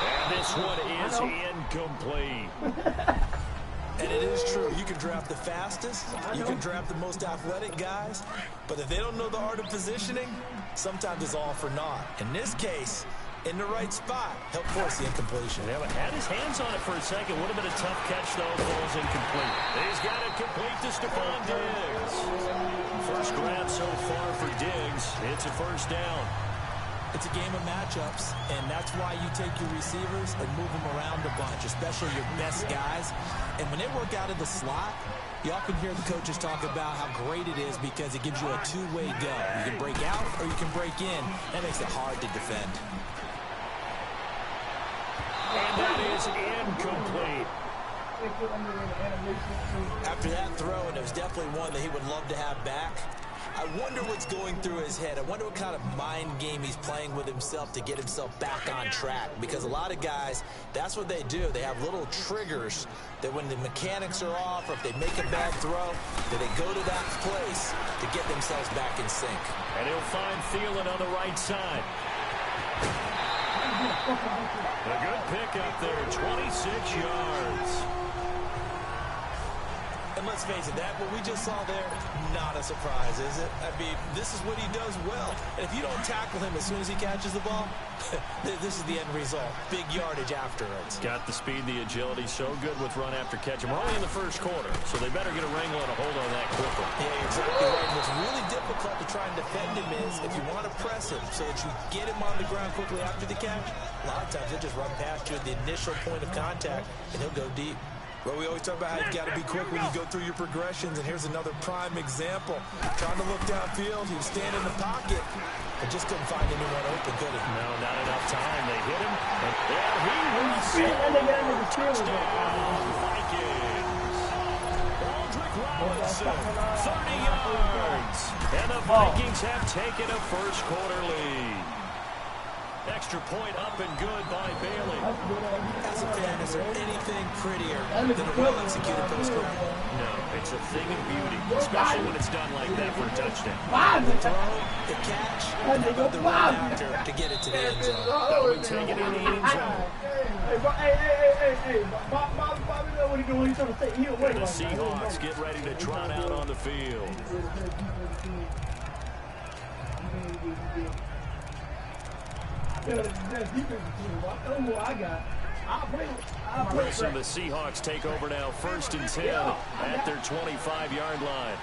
And this one is incomplete. And it is true. You can draft the fastest. You can draft the most athletic guys. But if they don't know the art of positioning, sometimes it's all for naught. In this case, in the right spot, help force the incompletion. Yeah, but had his hands on it for a second. Would have been a tough catch, though. Ball's incomplete. He's got it complete to Stephon Diggs. First grab so far for Diggs. It's a first down. It's a game of matchups, and that's why you take your receivers and move them around a bunch, especially your best guys. And when they work out of the slot, you often hear the coaches talk about how great it is because it gives you a two-way go. You can break out or you can break in. That makes it hard to defend. And that is incomplete. After that throw, and it was definitely one that he would love to have back, I wonder what's going through his head. I wonder what kind of mind game he's playing with himself to get himself back on track. Because a lot of guys, that's what they do. They have little triggers that when the mechanics are off or if they make a bad throw, that they go to that place to get themselves back in sync. And he'll find Thielen on the right side. A good pick up there, 26 yards. And let's face it, that what we just saw there, not a surprise, is it? I mean, this is what he does well. And if you don't tackle him as soon as he catches the ball, this is the end result. Big yardage afterwards. Got the speed, the agility, so good with run after catch. We're only in the first quarter, so they better get a wrangle and a hold on that quickly. Yeah, exactly right. What's really difficult to try and defend him is if you want to press him so that you get him on the ground quickly after the catch, a lot of times he'll just run past you at the initial point of contact, and he'll go deep. Well, we always talk about how you've got to be quick when you go through your progressions, and here's another prime example. Trying to look downfield, he was standing in the pocket, but just couldn't find anyone open, could he? No, not enough time. They hit him, and there he was. Touchdown, Vikings. Aldrick Robinson, 30 yards. And the Vikings have taken a first quarter lead. Extra point up and good by Bailey. As a fan, is there anything prettier than a well-executed post-score? No, it's a thing of beauty, especially when it's done like that for a touchdown. The throw, the catch, and about the run after to get it to the end zone. That'll be taken in the end zone. Hey, Bobby know what he's doing. He's going to say he'll win. The Seahawks get ready to trot out on the field. So the Seahawks take over now, 1st and 10 at their 25-yard line.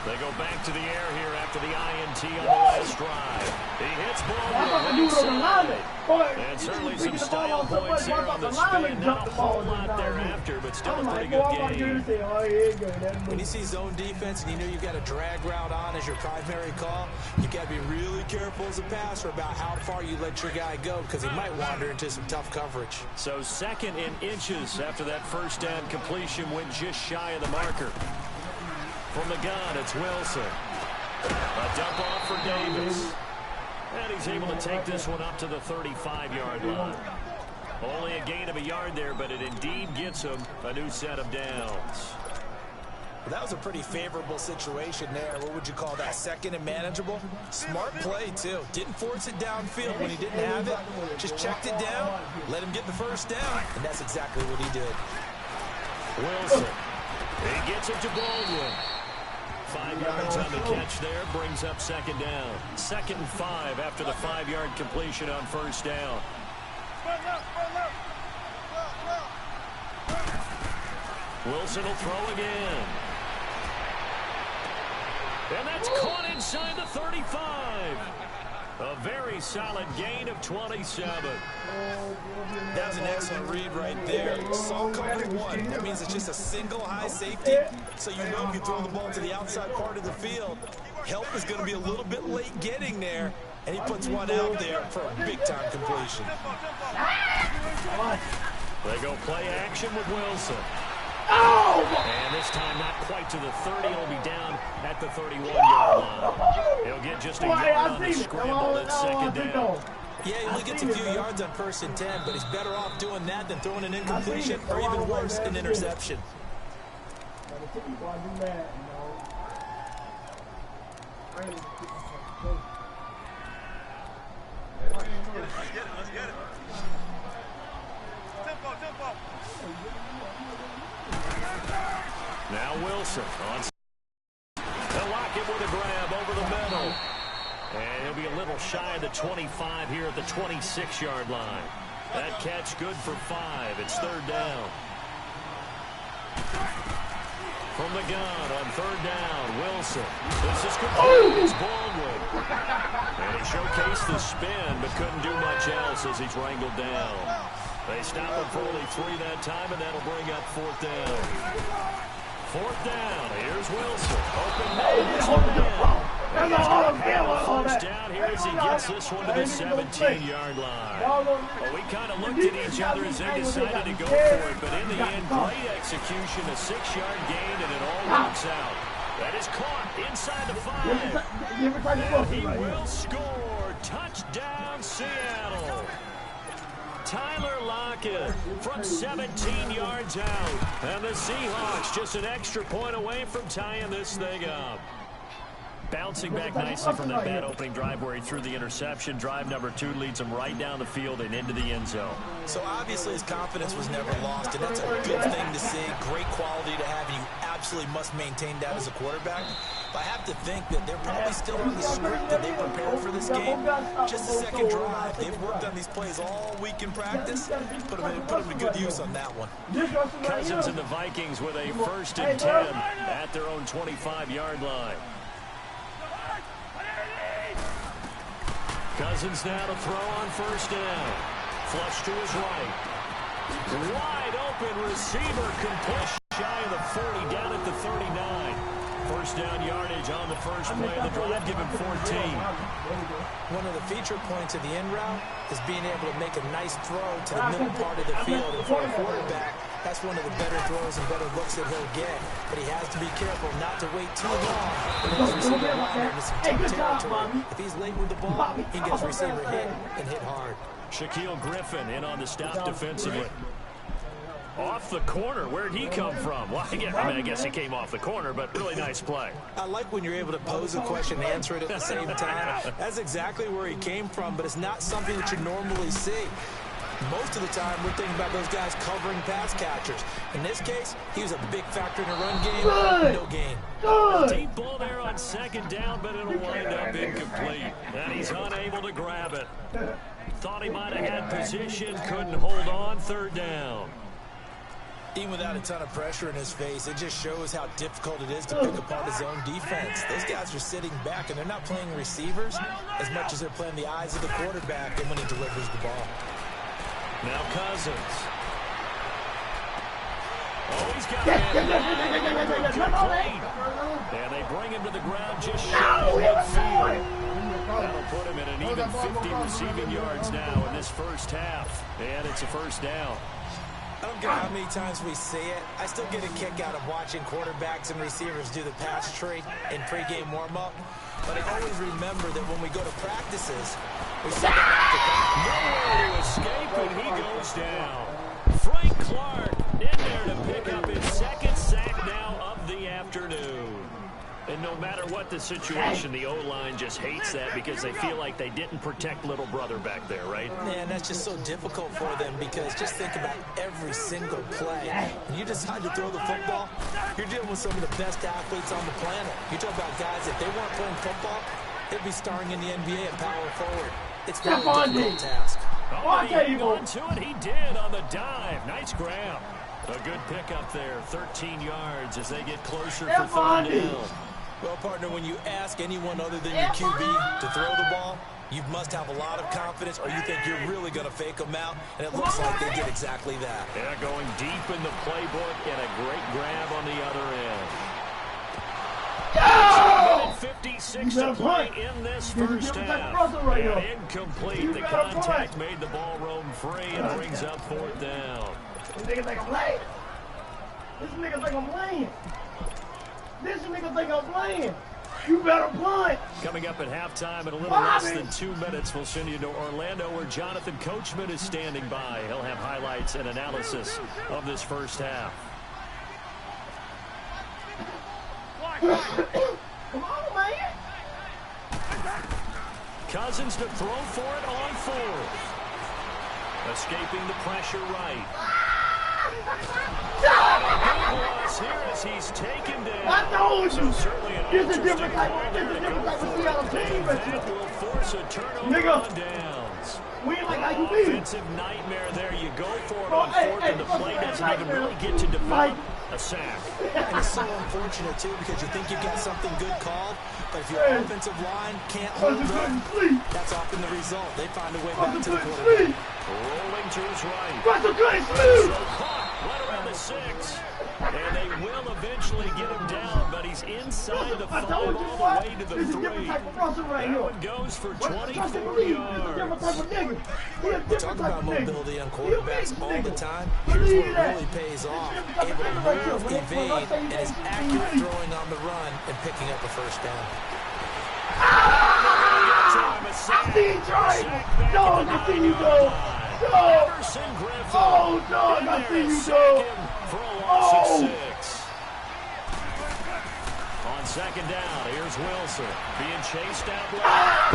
They go back to the air here after the INT on the last drive. He hits ball. And certainly some style points here on the spin. Not a whole lot thereafter, but still a pretty good game. When you see zone defense and you know you've got a drag route on as your primary call, you got to be really careful as a passer about how far you let your guy go because he might wander into some tough coverage. So 2nd in inches after that first down completion went just shy of the marker. From the gun, it's Wilson. A dump off for Davis. And he's able to take this one up to the 35-yard line. Only a gain of a yard there, but it indeed gets him a new set of downs. Well, that was a pretty favorable situation there. What would you call that? 2nd and manageable? Smart play, too. Didn't force it downfield when he didn't have it. Just checked it down, let him get the first down, and that's exactly what he did. Wilson. He gets it to Baldwin. 5 yards on the catch there, brings up 2nd down. 2nd and 5 after the 5-yard completion on first down. Wilson will throw again. And that's caught inside the 35. A very solid gain of 27. That was an excellent read right there. Saw cover 1. That means it's just a single high safety. So you know if you throw the ball to the outside part of the field, help is going to be a little bit late getting there. And he puts one out there for a big-time completion. They go play action with Wilson. Oh! And this time not quite to the 30. He'll be down at the 31-yard line. He'll get just a yard on the scramble at 2nd down. Yeah, he only gets a few yards on 1st and 10, but he's better off doing that than throwing an incompletion or even worse, an interception. Let's get it. Tempo. Now Wilson on. They'll lock it with a grab over the middle. And he'll be a little shy of the 25 here at the 26-yard line. That catch good for 5. It's 3rd down. From the gun on 3rd down, Wilson. This is complete. It's Baldwin. And he showcased the spin, but couldn't do much else as he's wrangled down. They stop him for only 3 that time, and that'll bring up 4th down. 4th down. Here's Wilson. Open man. First down here as he gets this one to the 17-yard line. Well, we kind of looked at each other as they decided to go for it, but in the end, great execution, a 6-yard gain, and it all works out. That is caught inside the 5. And he will score. Touchdown, Seattle. Tyler Lockett from 17 yards out. And the Seahawks just an extra point away from tying this thing up. Bouncing back nicely from that bad opening drive where he threw the interception. Drive number 2 leads him right down the field and into the end zone. So obviously his confidence was never lost, and that's a good thing to see. Great quality to have, and you absolutely must maintain that as a quarterback. But I have to think that they're probably still on the script that they prepared for this game. Just a second drive. They've worked on these plays all week in practice. Put them to good use on that one. Cousins and the Vikings with a 1st and 10 at their own 25-yard line. Cousins now to throw on 1st down. Flush to his right. Wide open receiver can push shy of the 40 down at the 39. 1st down yardage on the first play of the drive, given 14. One of the feature points of the end route is being able to make a nice throw to the middle part of the field. And for a quarterback, that's one of the better throws and better looks that he'll get. But he has to be careful not to wait too long when his receiver line into some tough territory. If he's late with the ball, he can get his receiver hit and hit hard. Shaquille Griffin in on the stop defensively. Off the corner. Where'd he come from? Well, I guess he came off the corner, but really nice play. I like when you're able to pose a question and answer it at the same time. That's exactly where he came from, but it's not something that you normally see. Most of the time, we're thinking about those guys covering pass catchers. In this case, he was a big factor in the run game. No gain. Deep ball there on 2nd down, but it'll wind up incomplete. And he's unable to grab it. Thought he might have had position, couldn't hold on. 3rd down. Even without a ton of pressure in his face, it just shows how difficult it is to pick apart his own defense. Those guys are sitting back, and they're not playing receivers as much as they're playing the eyes of the quarterback and when he delivers the ball. Now Cousins. Oh, he's got it. And they bring him to the ground just shy of midfield. That'll put him in an even 50 receiving yards now in this first half. And it's a first down. I don't care how many times we see it. I still get a kick out of watching quarterbacks and receivers do the pass tree in pregame warm-up. But I always remember that when we go to practices, we see that after nowhere to escape, and he goes down. Frank Clark in there to pick up his second sack now of the afternoon. And no matter what the situation, the O-line just hates that because they feel like they didn't protect little brother back there, right? Man, that's just so difficult for them because just think about every single play. When you decide to throw the football, you're dealing with some of the best athletes on the planet. You talk about guys, if they weren't playing football, they'd be starring in the NBA at power forward. It's a very difficult task. Oh, he hung on to it. He did on the dive. Nice grab. A good pickup there. 13 yards as they get closer for third down. Well, partner, when you ask anyone other than your QB to throw the ball, you must have a lot of confidence or you think you're really going to fake them out, and it looks like they did exactly that. Yeah, going deep in the playbook and a great grab on the other end. Go! 56 to play in this first half. And incomplete. The contact made the ball roam free and brings up fourth down. This nigga think I'm playing. This nigga think I'm playing. This nigga think I'm playing. You better punt. Coming up at halftime in a little less than 2 minutes, we'll send you to Orlando where Jonathan Coachman is standing by. He'll have highlights and analysis of this first half. Come on, man. Cousins to throw for it on fourth. Escaping the pressure right. Here as he's taken down. I told you. So It's a different type of Seattle team. That will force a turnover Nigga. on downs. We ain't like IQB. Offensive nightmare there. You go for it on fourth, and the play doesn't even really get to develop a sack. And it's so unfortunate, too, because you think you've got something good called, but if your offensive line can't hold up, that's often the result. They find a way back to the quarterback. Rolling to his right. Russell couldn't sleep. So caught right around the 6. And they will eventually get him down, but he's inside the 5 all the way to the 3. That one goes for 24 yards. We talk about mobility on quarterbacks all the time. Here's what really pays off. Able to move, evade, and is accurate throwing on the run and picking up a first down. I see you trying. Dog, I see you go. Dog. Oh, dog, I see you go. For a loss of 6. On second down, here's Wilson being chased out left.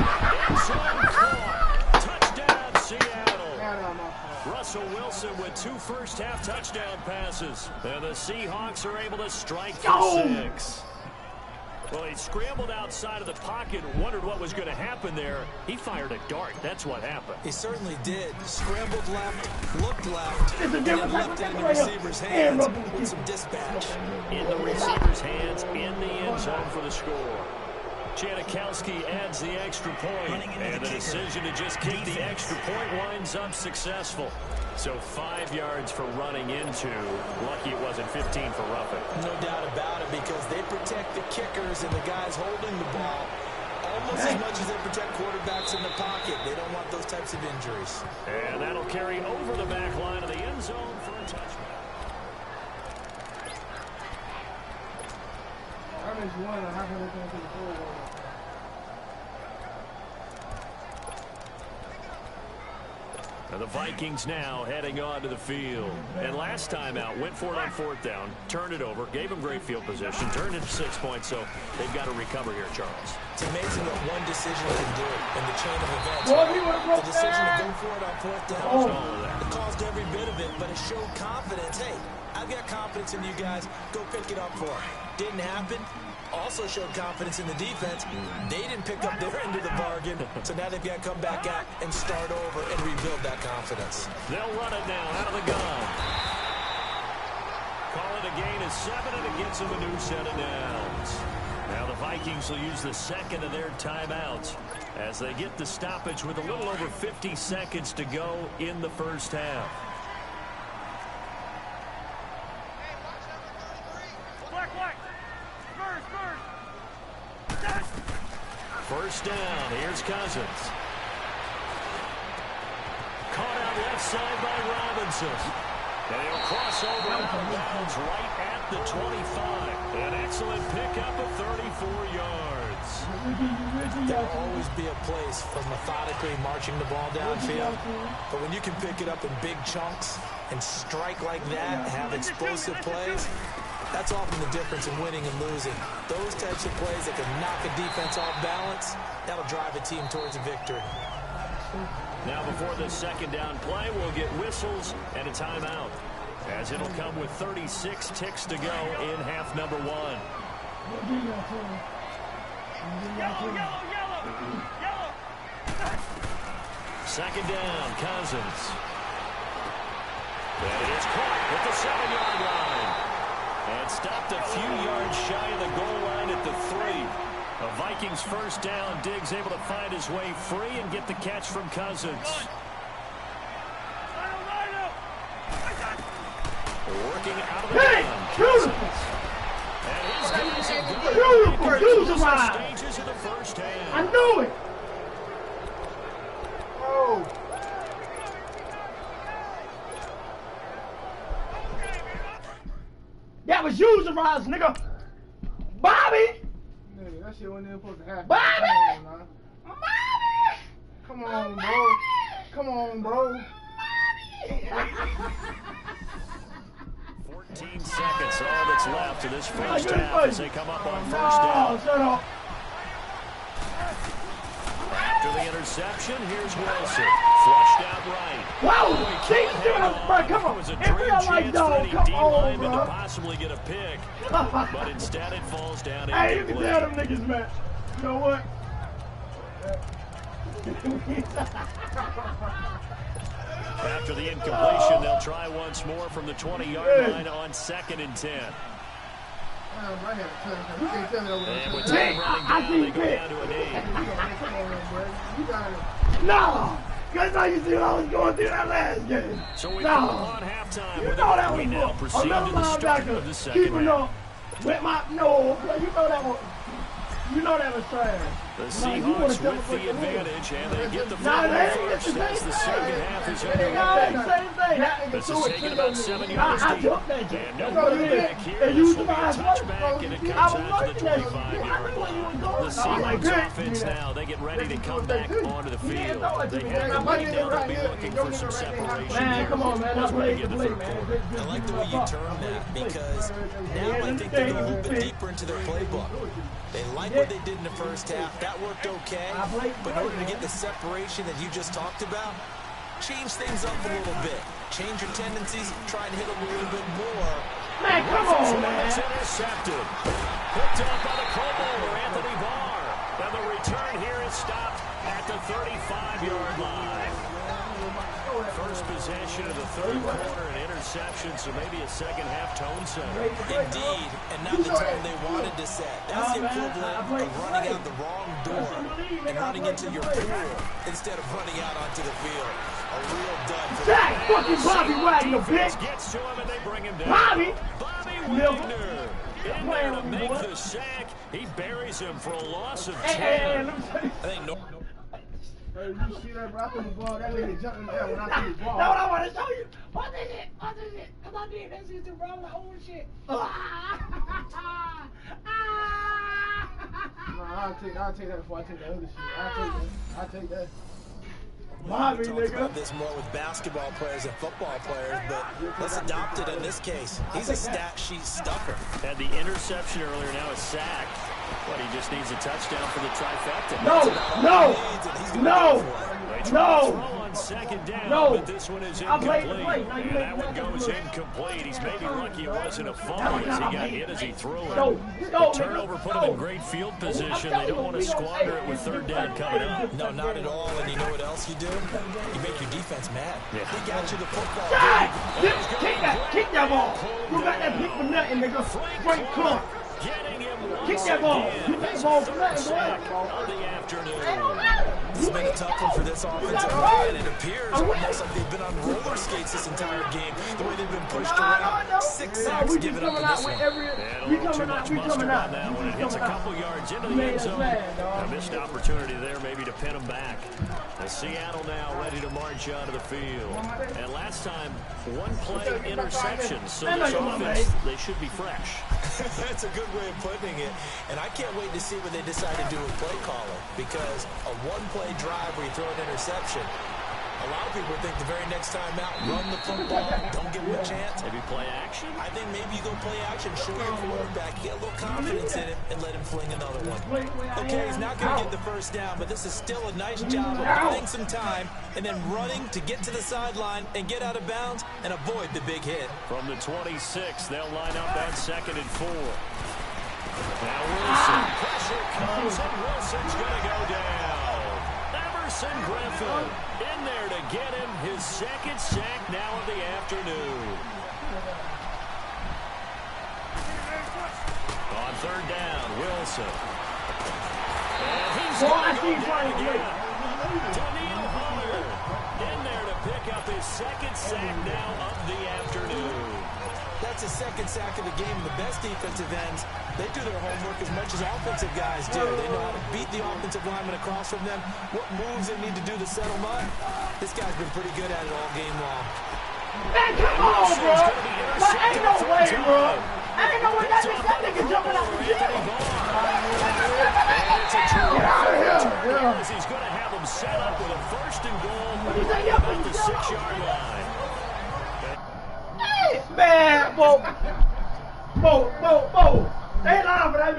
End zone caught. Touchdown, Seattle. Russell Wilson with 2 first-half touchdown passes. And the Seahawks are able to strike for 6. Well, he scrambled outside of the pocket and wondered what was going to happen there. He fired a dart. That's what happened. He certainly did. Scrambled left, looked left, and then left it in the receiver's hands with some dispatch. In the receiver's hands, in the end zone for the score. Janikowski adds the extra point, and the decision to just kick the extra point winds up successful. So 5 yards for running into. Lucky it wasn't 15 for roughing. No doubt about it, because they protect the kickers and the guys holding the ball almost as much as they protect quarterbacks in the pocket. They don't want those types of injuries. And that'll carry over the back line of the end zone for a touchdown. And the Vikings now heading onto the field. And last time out, went for it on fourth down, turned it over, gave them great field position, turned it 6 points, so they've got to recover here, Charles. It's amazing what one decision can do in the chain of events. The decision to go for it on fourth down, it caused every bit of it, but it showed confidence. Hey, I've got confidence in you guys. Go pick it up for it. Didn't happen. Also showed confidence in the defense. They didn't pick up their end of the bargain, so now they've got to come back out and start over and rebuild that confidence. They'll run it now out of the gun. gain of 7, and it gets them a new set of downs. Now the Vikings will use the second of their timeouts as they get the stoppage with a little over 50 seconds to go in the first half. First down, here's Cousins. Caught out left side by Robinson. And he'll cross over out of bounds right at the 25. An excellent pickup of 34 yards. There'll always be a place for methodically marching the ball downfield. But when you can pick it up in big chunks and strike like that, have explosive plays, that's often the difference in winning and losing. Those types of plays that can knock a defense off balance, that'll drive a team towards a victory. Now before the second down play, we'll get whistles and a timeout, as it'll come with 36 ticks to go in half number 1. Second down, Cousins. And it is caught at the 7-yard line. And stopped a few yards shy of the goal line at the 3. A Vikings first down. Diggs able to find his way free and get the catch from Cousins. Working out of the gun. And his guys have got the stages of the first half. I knew it. Oh. That was user rise, nigga. Bobby. Nigga, that shit wasn't even supposed to happen. Bobby. Come on, bro. Come on, bro. 14 seconds, all that's left of this first half as they come up on first down. Shut up. After the interception, here's Wilson. Flushed out right. Wow, come on. It was a If dream we are like chance dog, for any come D on, lineman to bro. possibly get a pick. But instead it falls down Hey, you can incomplete. tell them niggas, man. You know what? After the incompletion, they'll try once more from the 20-yard line on 2nd and 10. And with time running down, they go down to a knee. No! Because I used to see what I was going through that last game. So we no. come on halftime You with know that it. We was now proceed to the start of the second half. With my, no, you know that was, you know that was trash. The Seahawks with the advantage, and they get the football first as the second half is underway. This is taking about 7 yards deep. And no back here. This will be a touchback, and it comes out to the 25-yard line. The Seahawks offense now, they get ready to come back onto the field. They have the lead now. They'll be looking for some separation. Man, come on, man. As we begin the third quarter. I like the way you term that because now I think they go a little bit deeper into their playbook. They like what they did in the first half. That worked okay. But in order to get the separation that you just talked about, change things up a little bit. Change your tendencies, try and hit them a little bit more. Man, come on, man. It's intercepted. Picked up by the Pro Bowler, Anthony Barr. And the return here is stopped at the 35-yard line. First possession of the third quarter, an interception, so maybe a second-half tone setter. Indeed, and not the tone they wanted to set. That's the equivalent of running out the wrong door and running into your pool instead of running out onto the field. A real dud for Jack, fucking Bobby Wagner, bitch. Gets to him and they bring him down. Bobby Wagner in there to make the sack. He buries him for a loss of 10. I think Hey, you see that, bro? I threw the ball. That lady jumped in the air when I threw the ball. That's what I want to show you. What is it? What is it? Because I did that shit too, bro. I'm like, oh, shit. No, I'll take that before I take the other shit. I'll take that. Bobby, we talked nigga. about this more with basketball players and football players, but let's adopt it in this case. He's a stat sheet stucker. Had the interception earlier, now a sack. But he just needs a touchdown for the trifecta. On second down, but this one is incomplete. And that one goes incomplete. He's maybe lucky it wasn't a fumble as he got hit as he threw it. The turnover put him in great field position. They don't want to squander it with third down coming up. No, not at all. And you know what else you do? You make your defense mad. Yeah. They got you the football. Kick that ball. You got that pick for nothing, nigga. Frank Clark. Kick that ball. You take the ball for nothing, This has been a tough one for this offensive line. It appears almost like they've been on roller skates this entire game. The way they've been pushed around. 6 sacks given up in this one. We coming out. That when it hits a couple yards into the end zone. A missed opportunity there maybe to pin them back. And Seattle now ready to march out of the field. And last time, one play interception. So this offense, they should be fresh. That's a good way of putting it. And I can't wait to see what they decide to do with play calling. Because a one-play drive where you throw an interception, a lot of people think the very next time out, run the football, don't give him a chance. Maybe play action? I think maybe you go play action, show your quarterback, get a little confidence in him, and let him fling another one. Okay, he's not going to get the first down, but this is still a nice job of buying some time and then running to get to the sideline and get out of bounds and avoid the big hit. From the 26, they'll line up that 2nd and 4. Now Wilson. Pressure comes, and Wilson's going to go down. Emerson Griffin in there to get him his 2nd sack now of the afternoon. On 3rd down, Wilson. And he's going to go down again. Daniil Hunter in there to pick up his 2nd sack now of the afternoon. That's his 2nd sack of the game. The best defensive ends, they do their homework as much as offensive guys do. They know how to beat the offensive lineman across from them, what moves they need to do to settle them up. This guy's been pretty good at it all game long. Man, come on, bro. Like, ain't no way, bro. Ain't no way that nigga jumping out the gym. Get out of here. He's going to have him set up with a 1st and goal about the 6-yard line. Man, Bo. They live for that.